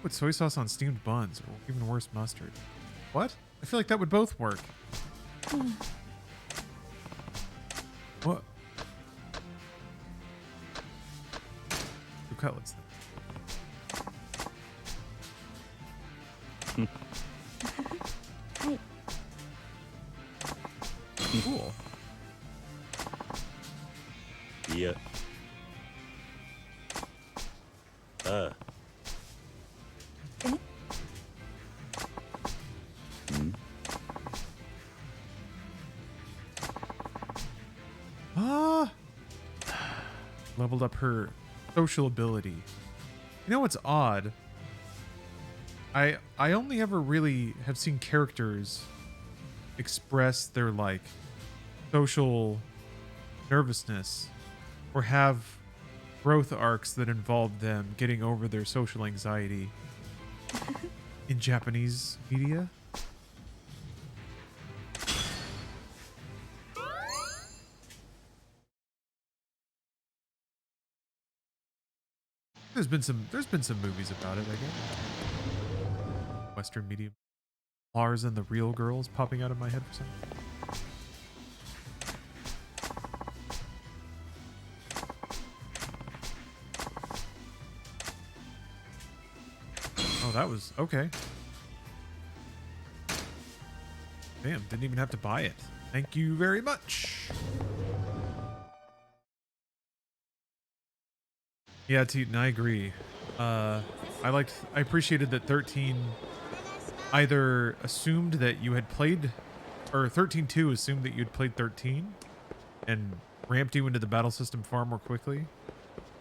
[SPEAKER 1] Put soy sauce on steamed buns, or even worse, mustard. What? I feel like that would both work. What? Two cutlets then. Cool.
[SPEAKER 3] Yeah.
[SPEAKER 1] Leveled up her social ability. You know what's odd? I only ever really have seen characters express their like social nervousness or have growth arcs that involve them getting over their social anxiety in Japanese media. There's been some movies about it, I guess. Western media. Lars and the Real Girls popping out of my head for some reason. Oh, that was okay. Damn, didn't even have to buy it. Thank you very much. Yeah, Teton, I agree. I appreciated that 13 either assumed that you had played, or 13.2 assumed that you'd played 13 and ramped you into the battle system far more quickly,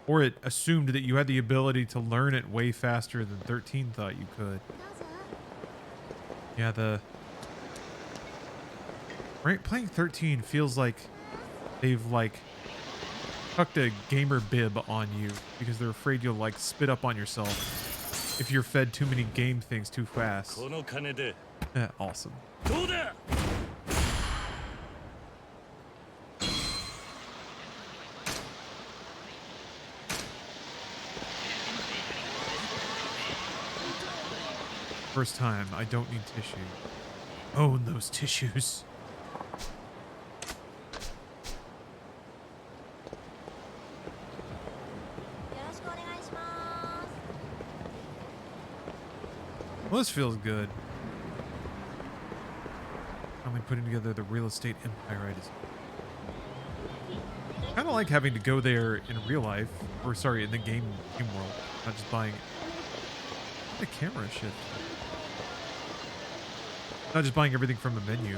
[SPEAKER 1] or it assumed that you had the ability to learn it way faster than 13 thought you could. Yeah, playing 13 feels like they've like tucked a gamer bib on you because they're afraid you'll like spit up on yourself if you're fed too many game things too fast. Awesome. First time, I don't need tissue. Own those tissues. Well, this feels good. Finally putting together the real estate empire I design. Kind of like having to go there in real life, or sorry, in the game world, not just buying it. The camera shit. Not just buying everything from a menu.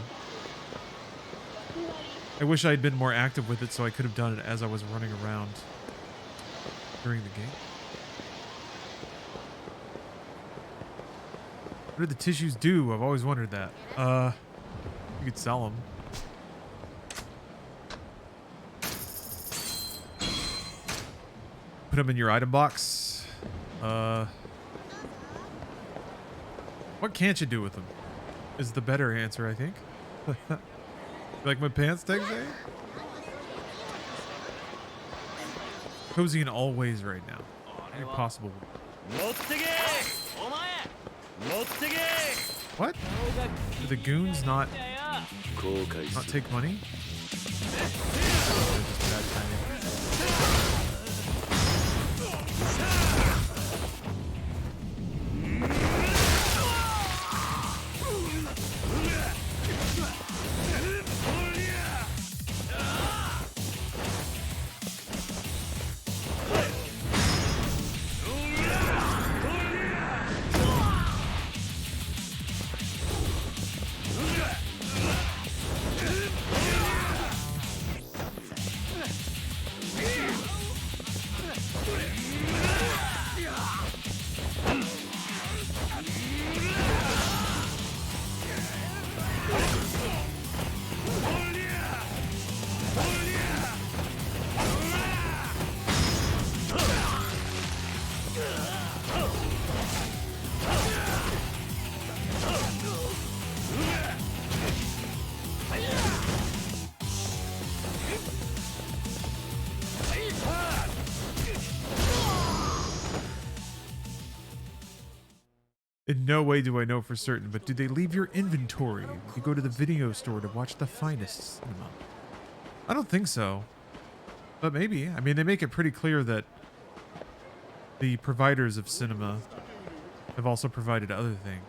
[SPEAKER 1] I wish I had been more active with it so I could have done it as I was running around during the game. What do the tissues do? I've always wondered that. You could sell them. Put them in your item box. What can't you do with them? Is the better answer, I think. Like my pants tag say? Cozy in all ways right now. Any possible. What? Do the goons not take money? Just bad timing. In no way do I know for certain, but do they leave your inventory when you go to the video store to watch the finest cinema? I don't think so. But maybe. I mean, they make it pretty clear that the providers of cinema have also provided other things.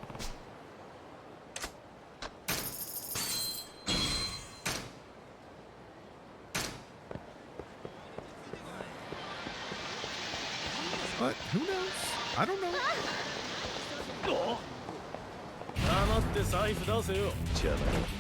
[SPEAKER 1] But who knows? I don't know.
[SPEAKER 4] 黙って財布出せよ。
[SPEAKER 3] 邪魔だ。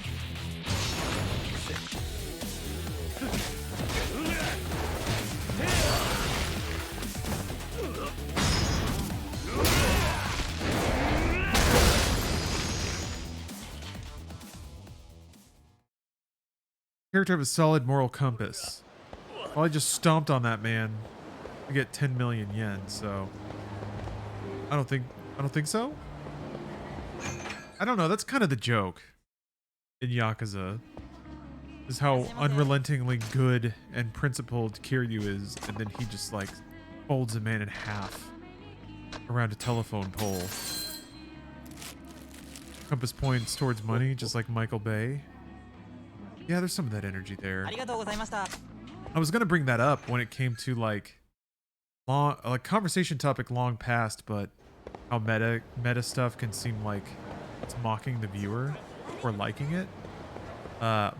[SPEAKER 1] Character have a solid moral compass. Well, I just stomped on that man. I get 10 million yen, so I don't think so. I don't know. That's kind of the joke in Yakuza, is how unrelentingly good and principled Kiryu is, and then he just like folds a man in half around a telephone pole. Compass points towards money, just like Michael Bay. Yeah, there's some of that energy there. I was gonna bring that up when it came to like conversation topic long past, but how meta stuff can seem like it's mocking the viewer or liking it.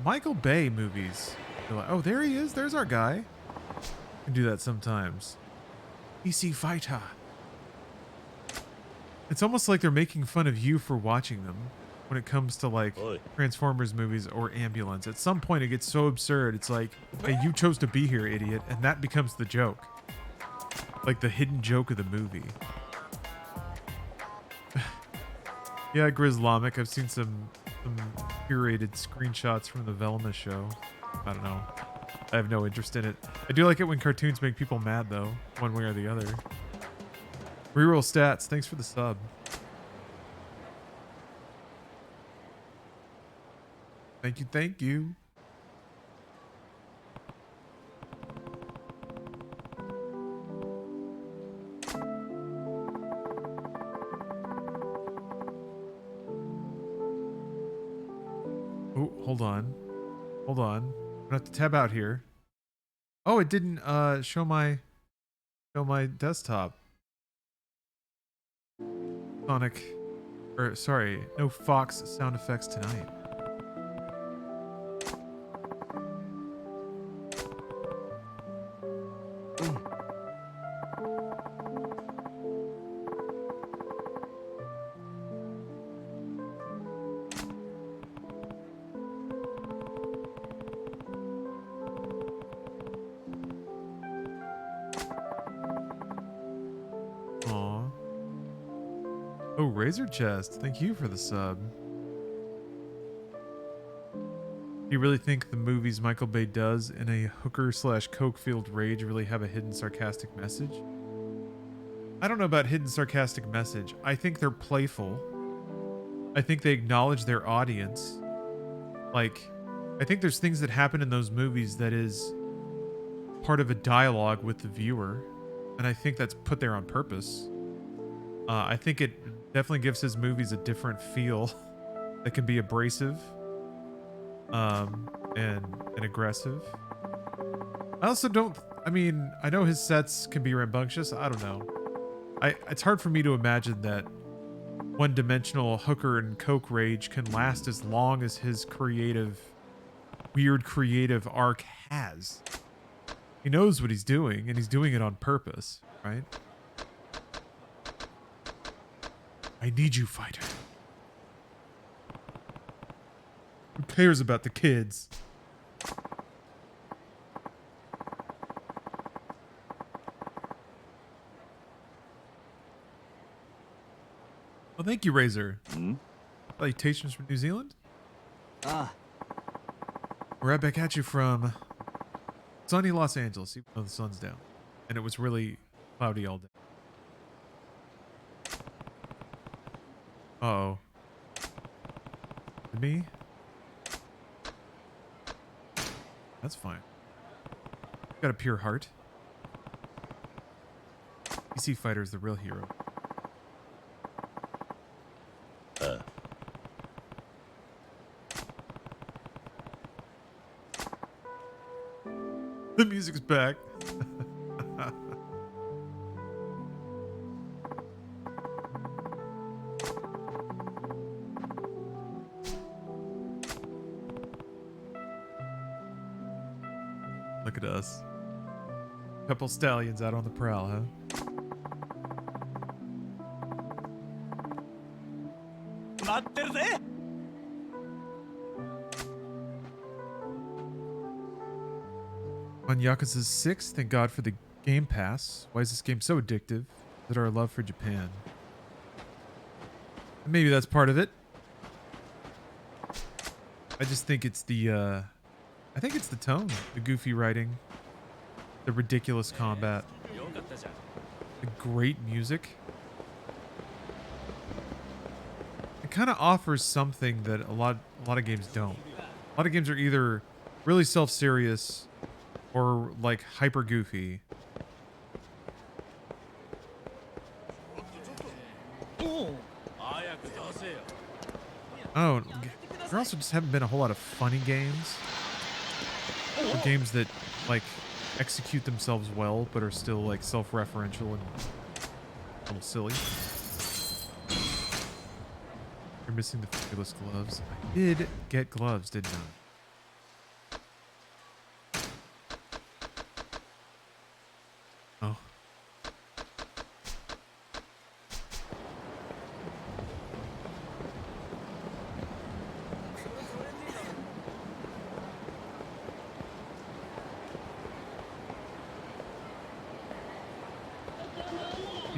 [SPEAKER 1] Michael Bay movies, they're like, oh, there he is. There's our guy. Can do that sometimes. PC Fighter. It's almost like they're making fun of you for watching them when it comes to like Transformers movies or Ambulance. At some point it gets so absurd. It's like, hey, you chose to be here, idiot. And that becomes the joke. Like the hidden joke of the movie. Yeah, Grizzlomic. I've seen some curated screenshots from the Velma show. I don't know. I have no interest in it. I do like it when cartoons make people mad, though, one way or the other. Reroll stats. Thanks for the sub. Thank you. Thank you. Oh, hold on. Hold on. I'm gonna have to tab out here. Oh, it didn't show my desktop. Sonic, or sorry, no Fox sound effects tonight. Razor Chest, thank you for the sub. Do you really think the movies Michael Bay does in a hooker/coke-fueled rage really have a hidden sarcastic message? I don't know about hidden sarcastic message. I think they're playful. I think they acknowledge their audience. Like, I think there's things that happen in those movies that is part of a dialogue with the viewer, and I think that's put there on purpose. I think it definitely gives his movies a different feel that can be abrasive and aggressive. I also don't, I mean, I know his sets can be rambunctious. I don't know. It's hard for me to imagine that one-dimensional hooker and coke rage can last as long as his weird creative arc has. He knows what he's doing, and he's doing it on purpose, right? I need you, fighter. Who cares about the kids? Well, thank you, Razor. Salutations from New Zealand. We're right back at you from sunny Los Angeles, even though the sun's down. And it was really cloudy all day. Uh-oh. Me? That's fine. Got a pure heart. PC Fighter is the real hero. The music's back. Look at us. Couple stallions out on the prowl, huh? On Yakuza 6, thank God for the Game Pass. Why is this game so addictive? Is it our love for Japan? Maybe that's part of it. I just think it's the I think it's the tone, the goofy writing, the ridiculous combat,
[SPEAKER 4] よかったじゃん
[SPEAKER 1] the great music. It kind of offers something that a lot of games don't. A lot of games are either really self-serious or like hyper goofy. Oh, there also just haven't been a whole lot of funny games. Or games that like execute themselves well but are still like self-referential and a little silly. You're missing the fabulous gloves. I did get gloves, didn't I? Oh.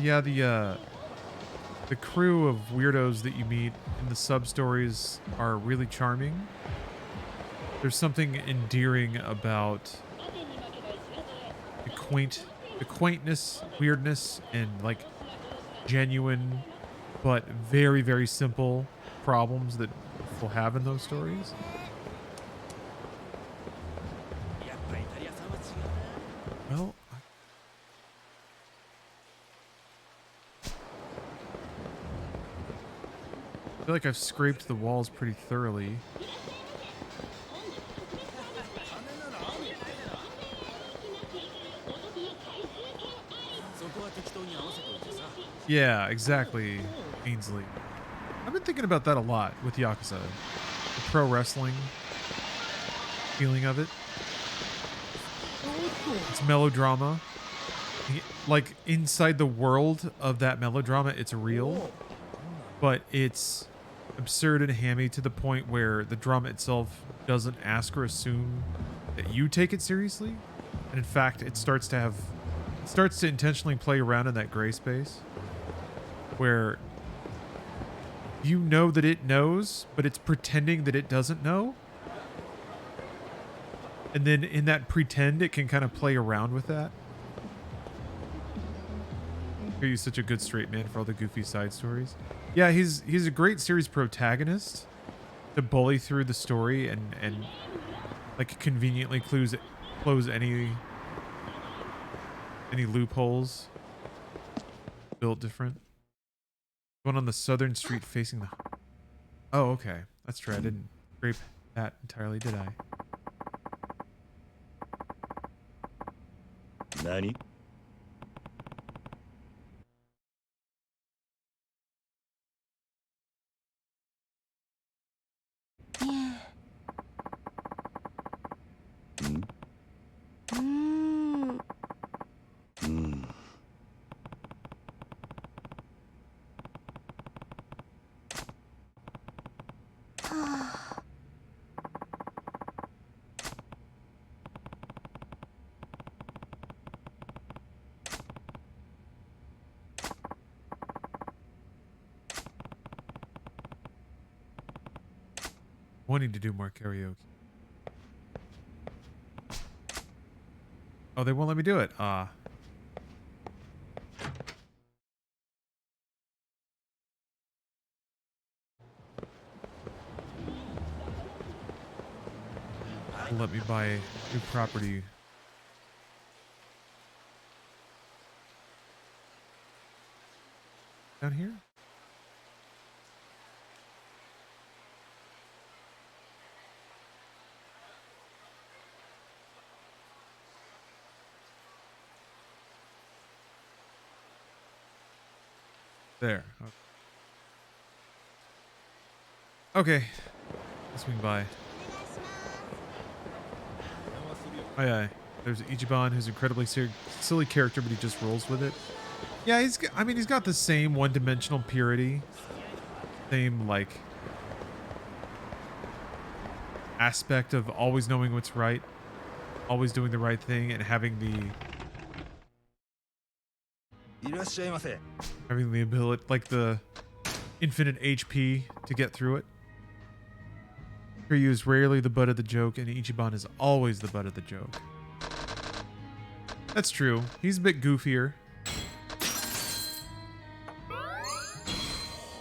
[SPEAKER 1] Yeah, the crew of weirdos that you meet in the sub-stories are really charming. There's something endearing about the quaintness, weirdness, and like genuine but very, very simple problems that people have in those stories. Well, I feel like I've scraped the walls pretty thoroughly. Yeah, exactly, Ainsley. I've been thinking about that a lot with Yakuza. The pro wrestling feeling of it. It's melodrama. Like, inside the world of that melodrama, it's real. But it's absurd and hammy to the point where the drama itself doesn't ask or assume that you take it seriously. And in fact, it starts to intentionally play around in that gray space where you know that it knows, but it's pretending that it doesn't know. And then in that pretend, it can kind of play around with that. He's such a good straight man for all the goofy side stories. Yeah, he's a great series protagonist to bully through the story and like conveniently close any loopholes built different. One on the southern street facing the... Oh, okay. That's true. I didn't scrape that entirely, did I?
[SPEAKER 3] Nani?
[SPEAKER 1] Wanting to do more karaoke. Oh, they won't let me do it. Ah. Let me buy new property. Down here? There. Okay. Let's swing by. Oh yeah. There's Ichiban, who's an incredibly silly character, but he just rolls with it. Yeah, he's got the same one-dimensional purity. Same, like, aspect of always knowing what's right. Always doing the right thing and having the ability, like the infinite HP to get through it. Kiryu is rarely the butt of the joke, and Ichiban is always the butt of the joke. That's true. He's a bit goofier.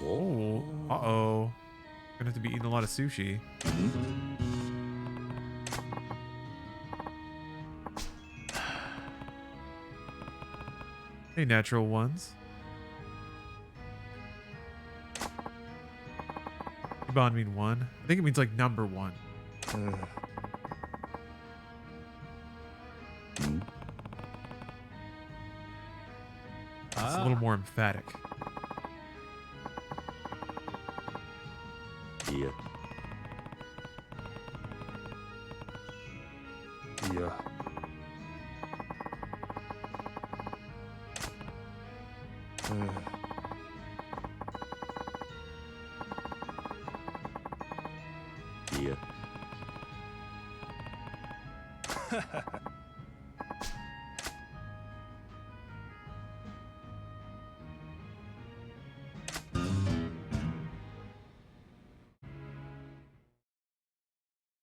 [SPEAKER 1] Oh, uh-oh. Gonna have to be eating a lot of sushi. Hey, natural ones. Ichiban mean one? I think it means like number one. It's a little more emphatic.
[SPEAKER 3] Yeah. Yeah. Yeah.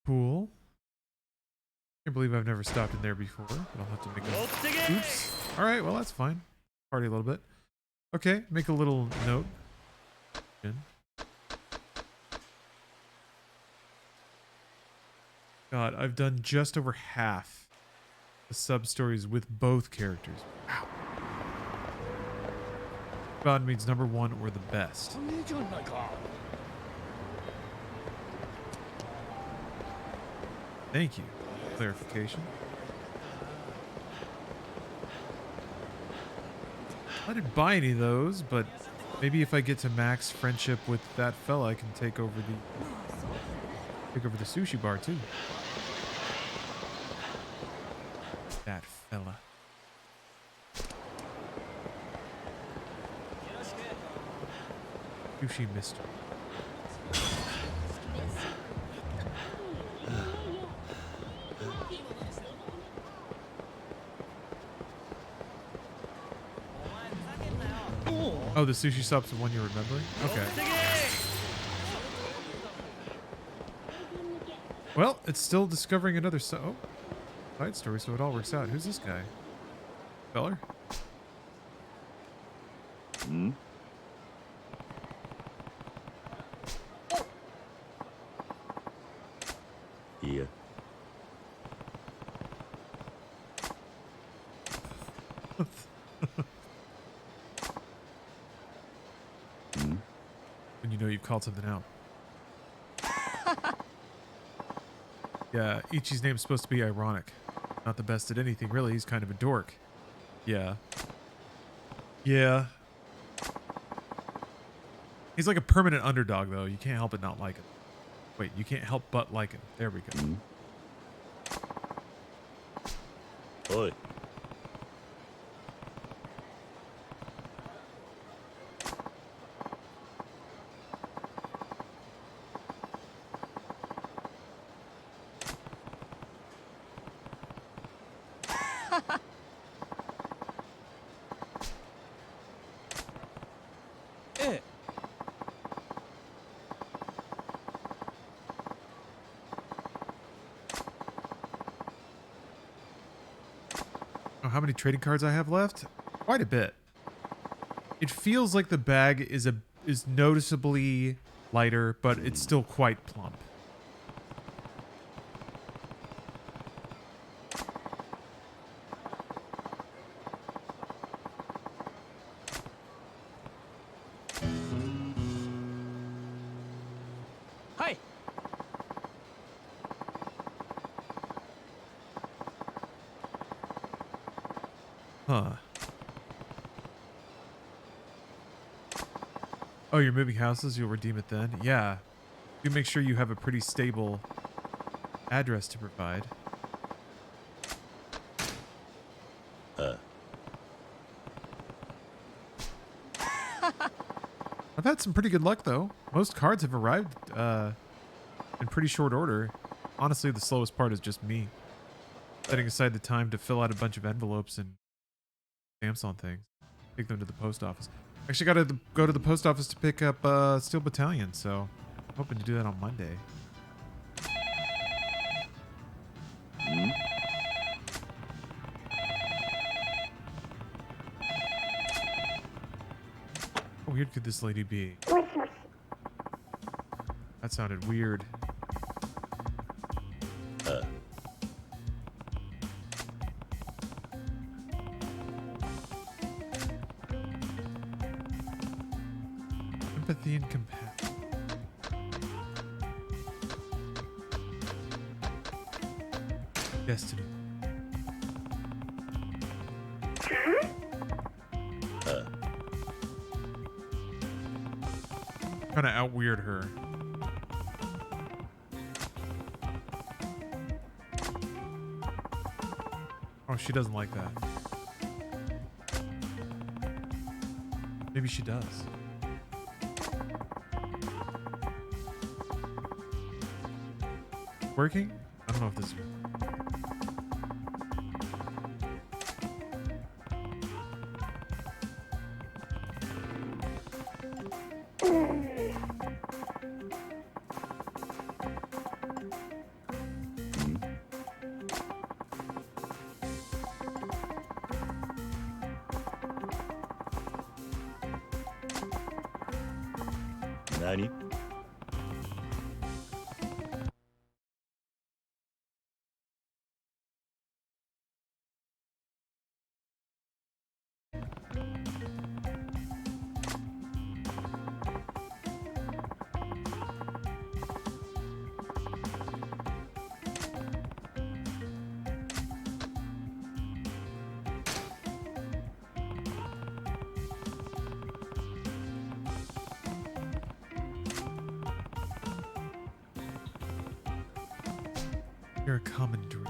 [SPEAKER 1] Cool. Can't believe I've never stopped in there before, but I'll have to make a... Oops. All right, well, that's fine. Party a little bit. Okay, make a little note. God, I've done just over half the sub-stories with both characters. Wow. God means number one or the best. Thank you. Clarification. I didn't buy any of those, but maybe if I get to max friendship with that fella, I can take over the sushi bar too. That fella. Sushi mister. Oh, the sushi shop's the one you're remembering? Okay. Well, it's still discovering another side story, so it all works out. Who's this guy? Feller?
[SPEAKER 3] Hmm? Yeah.
[SPEAKER 1] When you know you've called something out. Yeah, Ichi's name's supposed to be ironic. Not the best at anything, really. He's kind of a dork. Yeah. Yeah. He's like a permanent underdog, though. You can't help but not like him. Wait, you can't help but like him. There we go.
[SPEAKER 3] Oi.
[SPEAKER 1] Oh, how many trading cards I have left? Quite a bit. It feels like the bag is noticeably lighter, but it's still quite plump.
[SPEAKER 4] Hi.
[SPEAKER 1] Huh. Oh, you're moving houses? You'll redeem it then? Yeah. Do make sure you have a pretty stable address to provide. I've had some pretty good luck, though. Most cards have arrived in pretty short order. Honestly, the slowest part is just me setting aside the time to fill out a bunch of envelopes and stamps on things. Take them to the post office. Actually, got to go to the post office to pick up Steel Battalion, so I'm hoping to do that on Monday. weird could this lady be? That sounded weird. Empathy and compassion. Destiny. Trying to out-weird her. Oh, she doesn't like that. Maybe she does. Working? I don't know if this is...
[SPEAKER 3] Nani?
[SPEAKER 1] You're a common dream.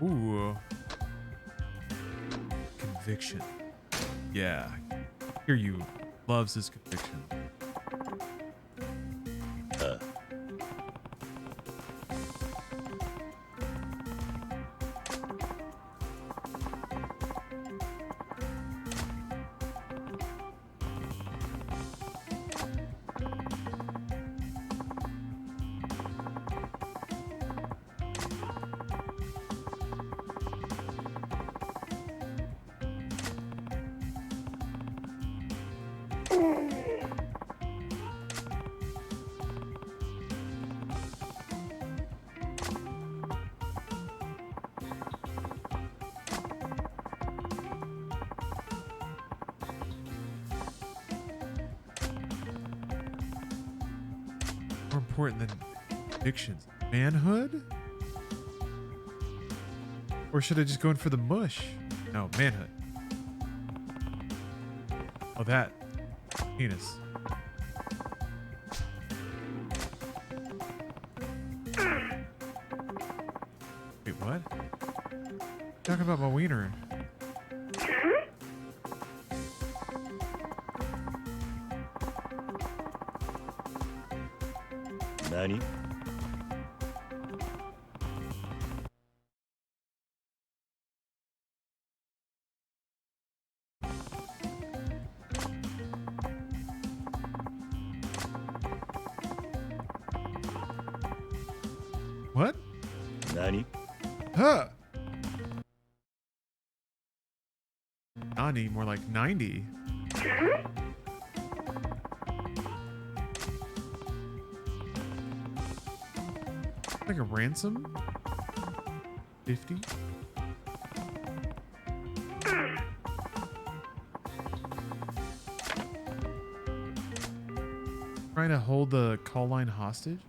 [SPEAKER 1] Ooh. Conviction. Yeah. Kiryu loves his conviction. More important than convictions. Manhood? Or should I just go in for the mush? No, manhood. Oh, that. Penis. Wait, what? Talking about my wiener.
[SPEAKER 3] Nani?
[SPEAKER 1] What?
[SPEAKER 3] Nani?
[SPEAKER 1] Huh. Nani, more like 90. Like a ransom? 50? Trying to hold the call line hostage?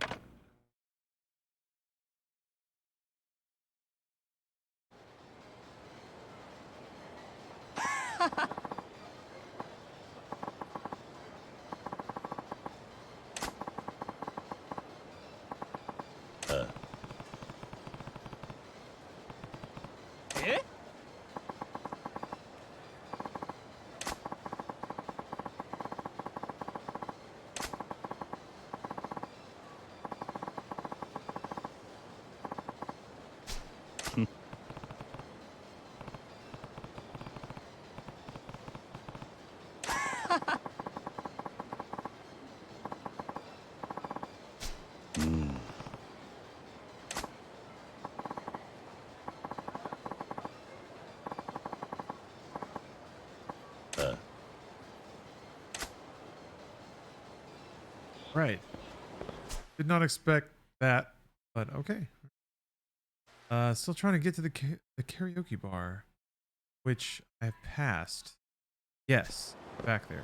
[SPEAKER 1] Right. Did not expect that, but okay. Still trying to get to the karaoke bar, which I've passed. Yes, back there.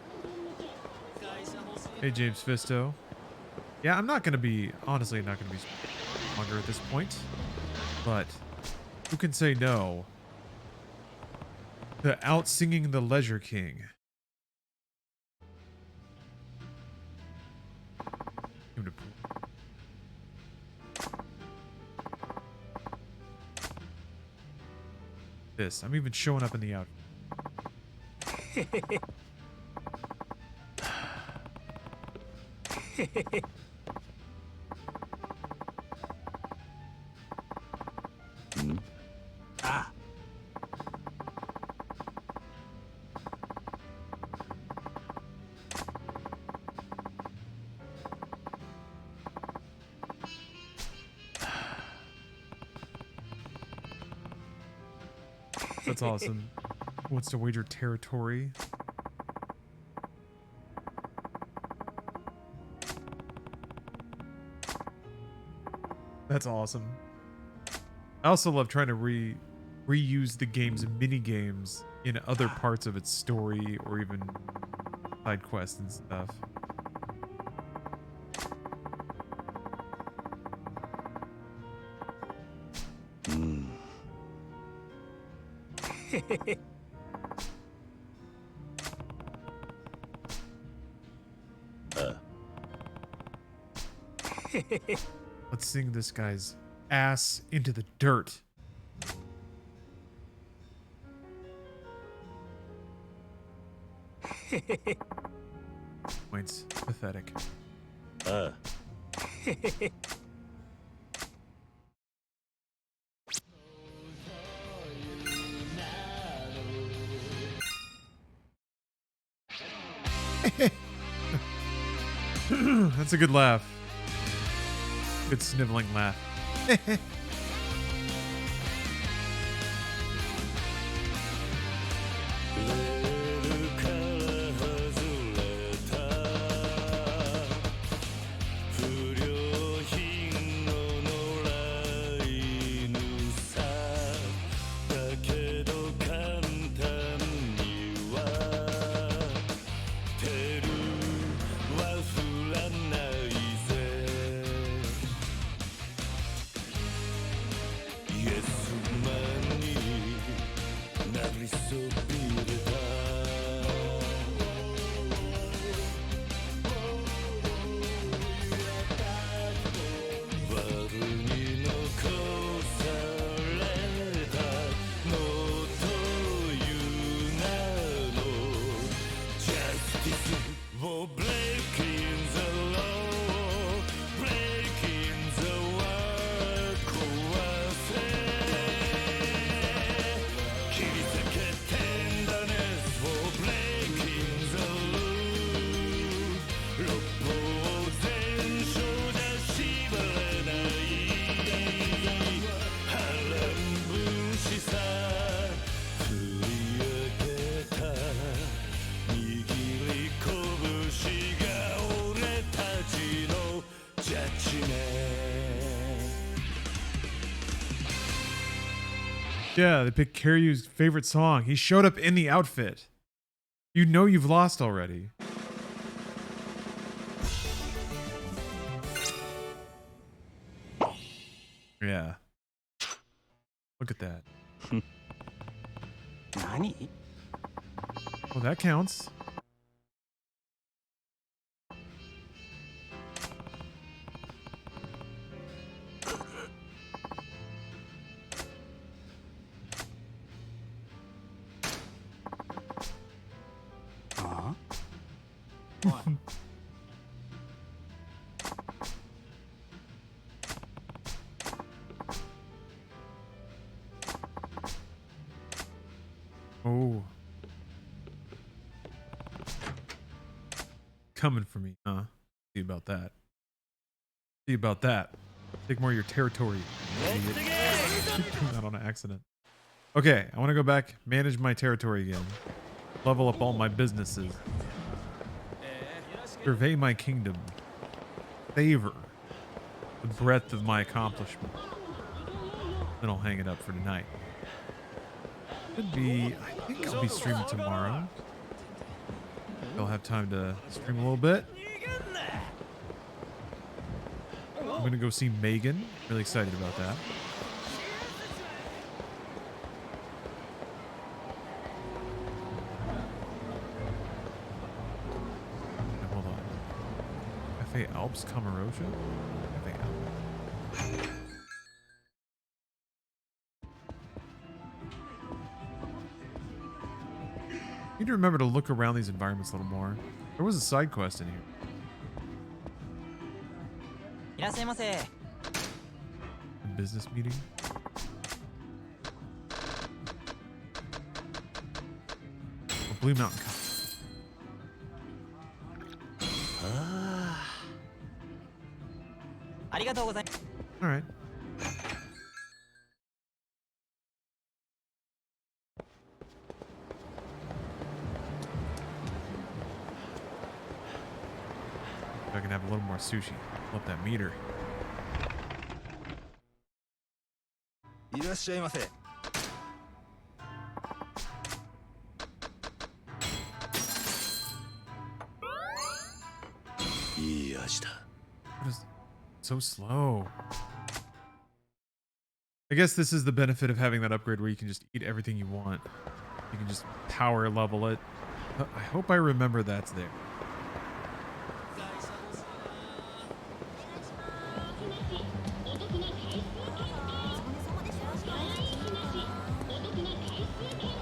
[SPEAKER 1] Hey, James Fisto. Yeah, I'm not going to be, honestly, not going to be longer at this point, but who can say no to out singing the Leisure King? This, I'm even showing up in the outfit.
[SPEAKER 3] Ah.
[SPEAKER 1] That's awesome. Wants to wager territory. That's awesome. I also love trying to reuse the game's mini games in other parts of its story or even side quests and stuff. Let's sing this guy's ass into the dirt. Points. Pathetic. That's a good laugh. Good sniveling laugh. Yeah, they picked Kiryu's favorite song. He showed up in the outfit. You know you've lost already. Yeah. Look at that.
[SPEAKER 3] Nani?
[SPEAKER 1] Oh, that counts. Oh. Coming for me, huh? See about that. See about that. Take more of your territory. Doing that on accident. Okay, I want to go back, manage my territory again. Level up all my businesses. Survey my kingdom. savor the breadth of my accomplishment. Then I'll hang it up for tonight. Could be, I think I'll be streaming tomorrow. I'll have time to stream a little bit. I'm gonna go see Megan. Really excited about that. Now, hold on. Cafe Alps Camaroja? Cafe Alps. Need to remember to look around these environments a little more. There was a side quest in here.
[SPEAKER 5] いらっしゃいませ。
[SPEAKER 1] A business meeting. Oh, Blue Mountain Cup.
[SPEAKER 5] Ah. ありがとうございます。
[SPEAKER 1] All right. If I can have a little more sushi. Up that meter.
[SPEAKER 6] いらっしゃいませ。
[SPEAKER 3] いい味だ。
[SPEAKER 1] What is so slow? I guess this is the benefit of having that upgrade where you can just eat everything you want. You can just power level it. I hope I remember that's there.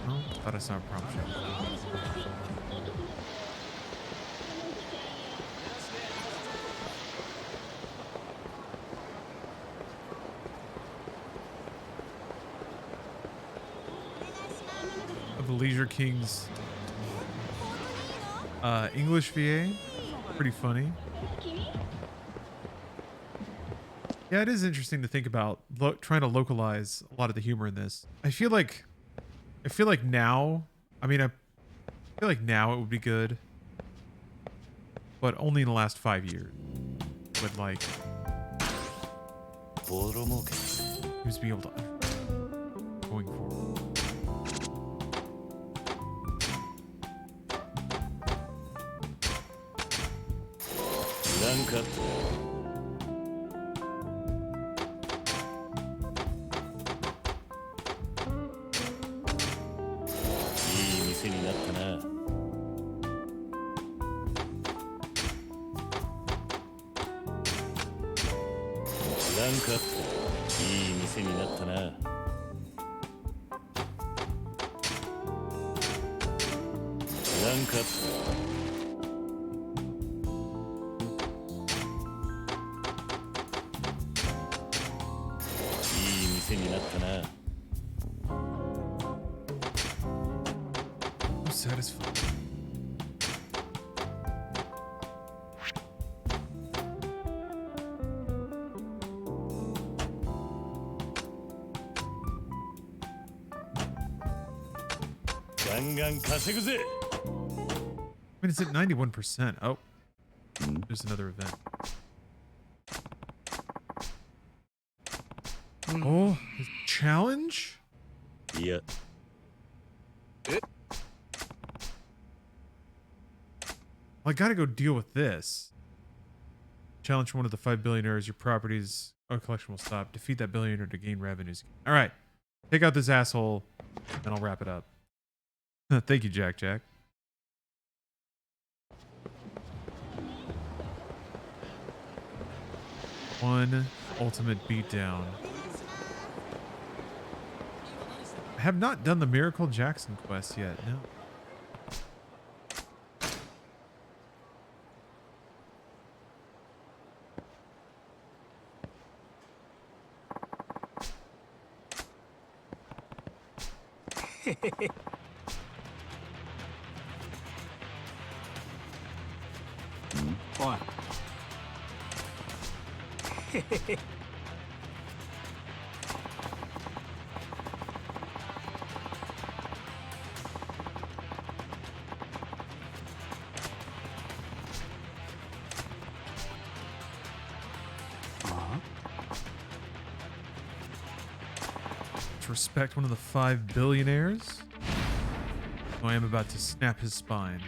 [SPEAKER 1] Oh, thought I saw a prompt shop. Of the Leisure King's English VA. Pretty funny. Yeah, it is interesting to think about trying to localize a lot of the humor in this. I feel like now, I mean, I feel like now it would be good, but only in the last 5 years. But like, just be able to going forward. So satisfying. I mean, it's at 91%. Oh, there's another event. Oh, challenge?
[SPEAKER 3] Yeah.
[SPEAKER 1] Well, I gotta go deal with this. Challenge one of the 5 billionaires. Your properties or collection will stop. Defeat that billionaire to gain revenues. All right. Take out this asshole, and I'll wrap it up. Thank you, Jack. One ultimate beatdown. I have not done the Miracle Jackson quest yet, no.
[SPEAKER 6] Oi.
[SPEAKER 1] much respect one of the 5 billionaires. So I am about to snap his spine.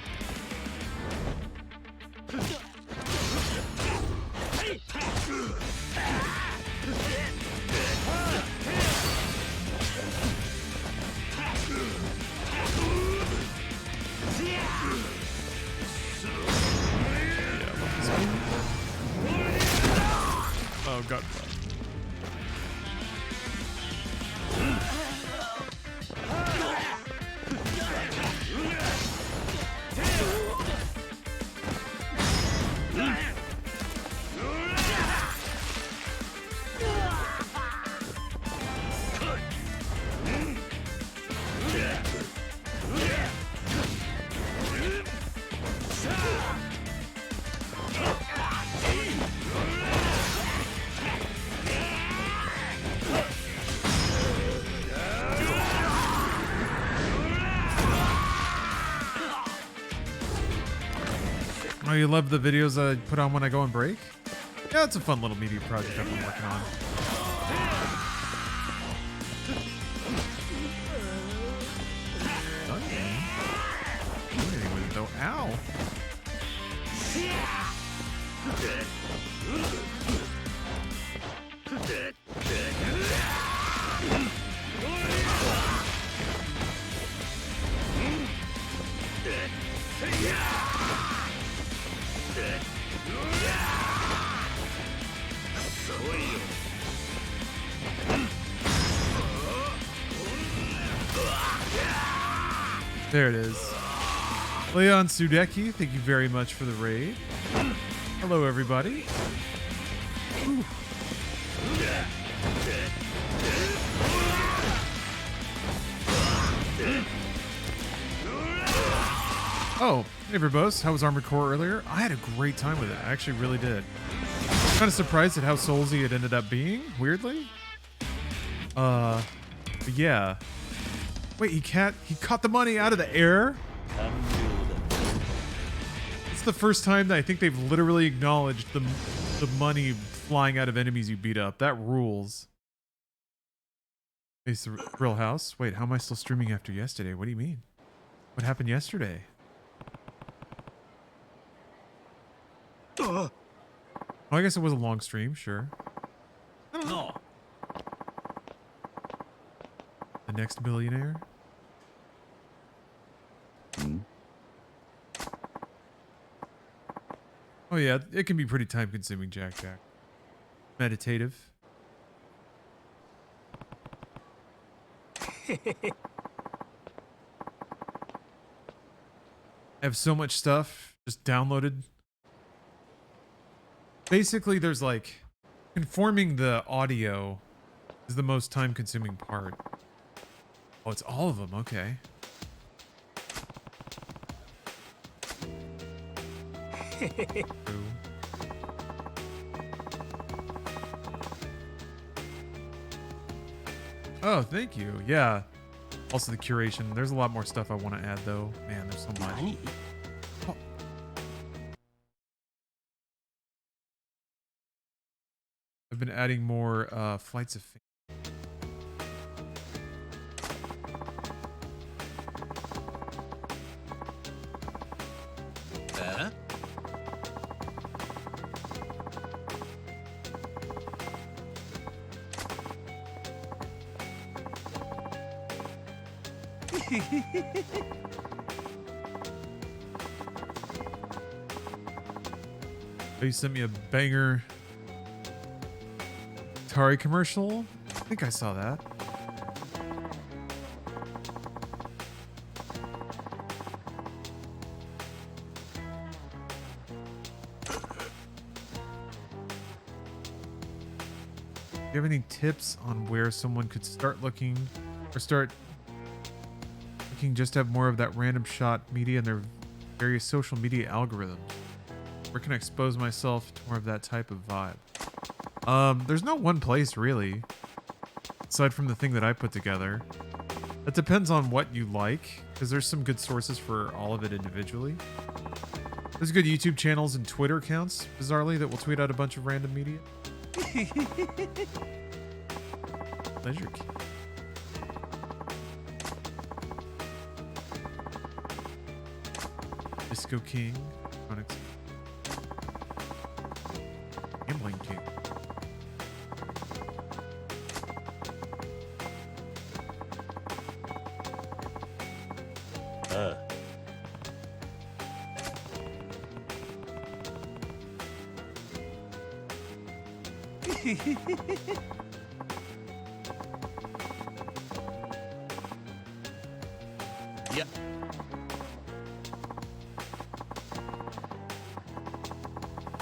[SPEAKER 1] Oh god. Oh, you love the videos I put on when I go on break? Yeah, it's a fun little media project I've been working on. Not anything with it though. Ow! There it is. Leon Sudeki, thank you very much for the raid. Hello, everybody. Whew. Oh, hey, Verbose. How was Armored Core earlier? I had a great time with it. I actually really did. Kind of surprised at how soulsy it ended up being, weirdly. But yeah. Wait, he caught the money out of the air? It's the first time that I think they've literally acknowledged the money flying out of enemies you beat up. That rules. It's the Real House. Wait, how am I still streaming after yesterday? What do you mean? What happened yesterday? Oh, I guess it was a long stream, sure. I don't know. The next billionaire? Oh yeah, it can be pretty time consuming, Jack. Meditative. I have so much stuff just downloaded. Basically, there's like conforming the audio is the most time consuming part. Oh, it's all of them. Okay. Oh, thank you. Yeah. Also the curation. There's a lot more stuff I want to add though. Man, there's so much. Oh. I've been adding more Flights of Fame. Oh, you sent me a banger Atari commercial? I think I saw that. Do you have any tips on where someone could start looking or start looking just to have more of that random shot media in their various social media algorithms? Where can I expose myself to more of that type of vibe? There's no one place really, aside from the thing that I put together. It depends on what you like, because there's some good sources for all of it individually. There's good YouTube channels and Twitter accounts, bizarrely, that will tweet out a bunch of random media. Pleasure. Disco King. Gambling King.
[SPEAKER 3] Yeah.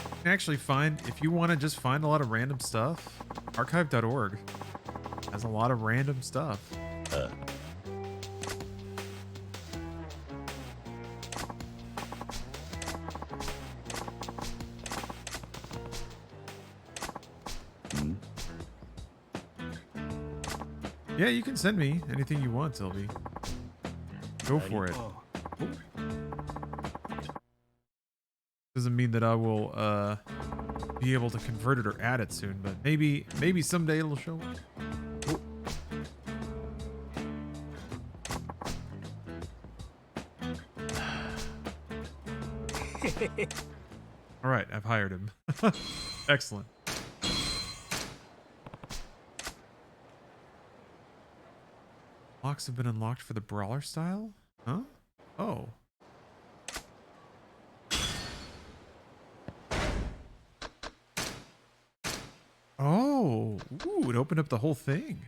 [SPEAKER 1] You can actually find, if you want to just find a lot of random stuff, archive.org has a lot of random stuff. Yeah, you can send me anything you want, Sylvie. Go for it. Doesn't mean that I will be able to convert it or add it soon, but maybe someday it'll show up. All right, I've hired him. Excellent. Locks have been unlocked for the brawler style? Huh? Oh. Oh. Ooh, it opened up the whole thing.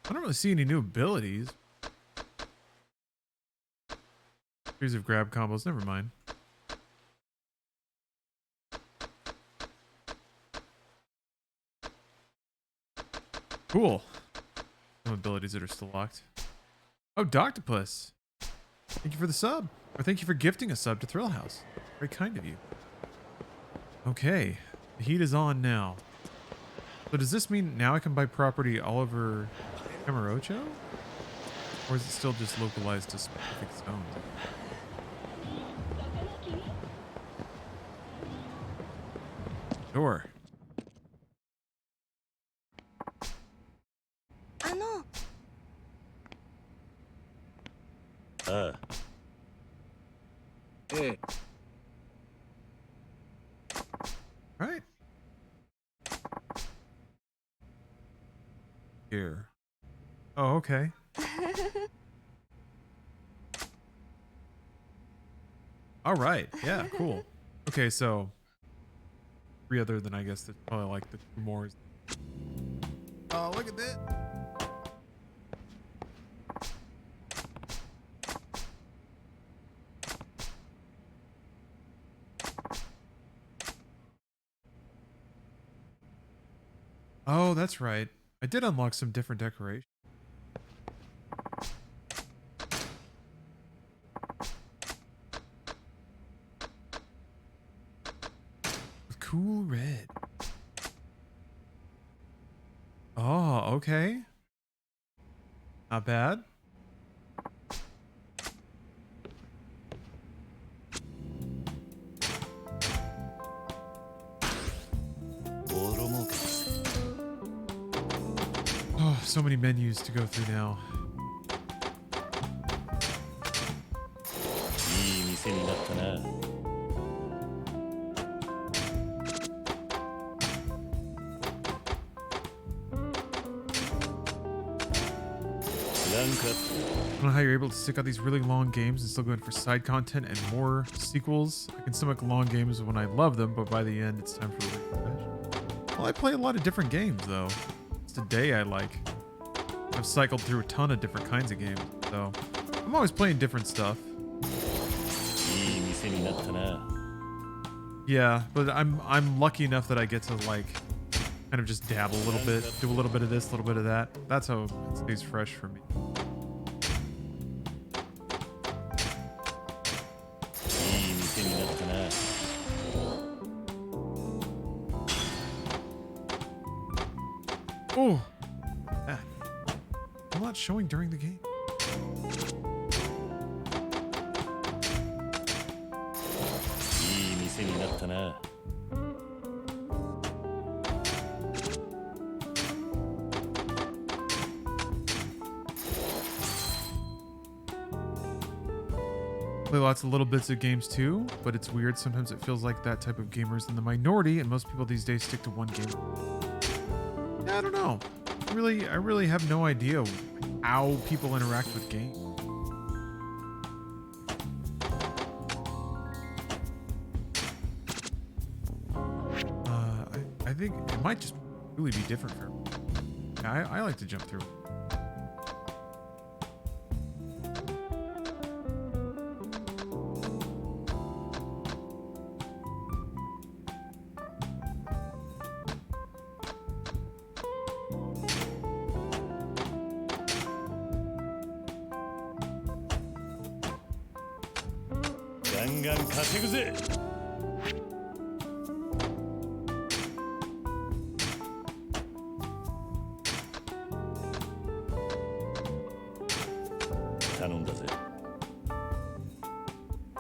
[SPEAKER 1] I don't really see any new abilities. Series of grab combos. Never mind. Cool. Some abilities that are still locked. Oh, Doctopus. Thank you for the sub. Or thank you for gifting a sub to Thrill House. Very kind of you. Okay. The heat is on now. So does this mean now I can buy property all over Kamurocho? Or is it still just localized to specific zones? Sure. Right. Here. Oh, okay. All right. Yeah, cool. Okay, so three other than I guess that's probably like the two more. Oh, look at that. Oh, that's right. I did unlock some different decorations. Cool red. Oh, okay. Not bad. Oh, so many menus to go through now.
[SPEAKER 3] いい店になったな。
[SPEAKER 1] I don't know how you're able to stick out these really long games and still go in for side content and more sequels. I can stomach long games when I love them, but by the end, it's time for a refresh. Well, I play a lot of different games, though. It's a day I like. I've cycled through a ton of different kinds of games, so I'm always playing different stuff. Yeah, but I'm lucky enough that I get to like kind of just dabble a little bit, do a little bit of this, a little bit of that. That's how it stays fresh for me.
[SPEAKER 3] いい店になったな。
[SPEAKER 1] Oh, ah. I'm not showing during the game.
[SPEAKER 3] いい店になったな。
[SPEAKER 1] Play lots of little bits of games too, but it's weird. Sometimes it feels like that type of gamer is in the minority, and most people these days stick to one game. Yeah, I don't know. I really have no idea how people interact with games. I think it might just really be different for everyone. Yeah, I like to jump through.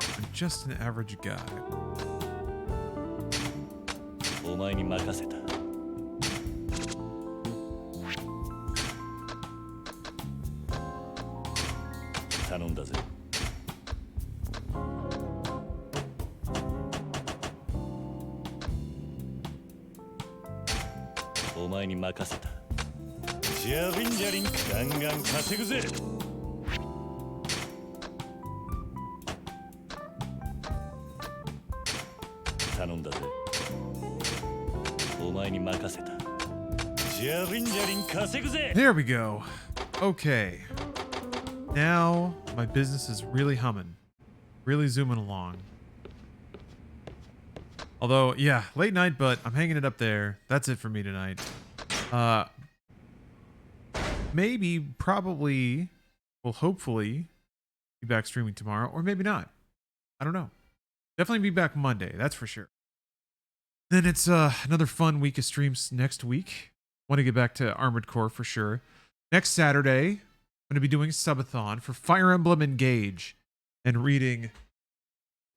[SPEAKER 1] I'm just an average guy.
[SPEAKER 3] お前に任せた。頼んだぜ。お前に任せた。ジャリンジャリンガンガン稼ぐぜ。頼んだぜ。お前に任せた。ジャリンジャリン稼ぐぜ。
[SPEAKER 1] There we go. Okay. Now my business is really humming. Really zooming along. Although, yeah, late night, but I'm hanging it up there. That's it for me tonight. Maybe, probably, well, hopefully, be back streaming tomorrow, or maybe not. I don't know. Definitely be back Monday, that's for sure. Then it's another fun week of streams next week. Want to get back to Armored Core for sure. Next Saturday, I'm going to be doing a subathon for Fire Emblem Engage and reading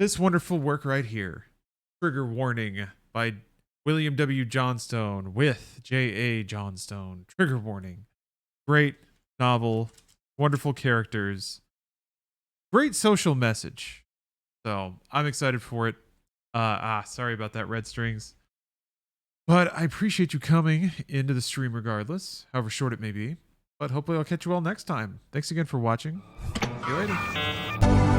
[SPEAKER 1] this wonderful work right here. Trigger Warning by William W. Johnstone with J.A. Johnstone. Trigger Warning. Great novel. Wonderful characters. Great social message. So I'm excited for it. Sorry about that, Red Strings. But I appreciate you coming into the stream regardless, however short it may be. But hopefully I'll catch you all next time. Thanks again for watching. See you later.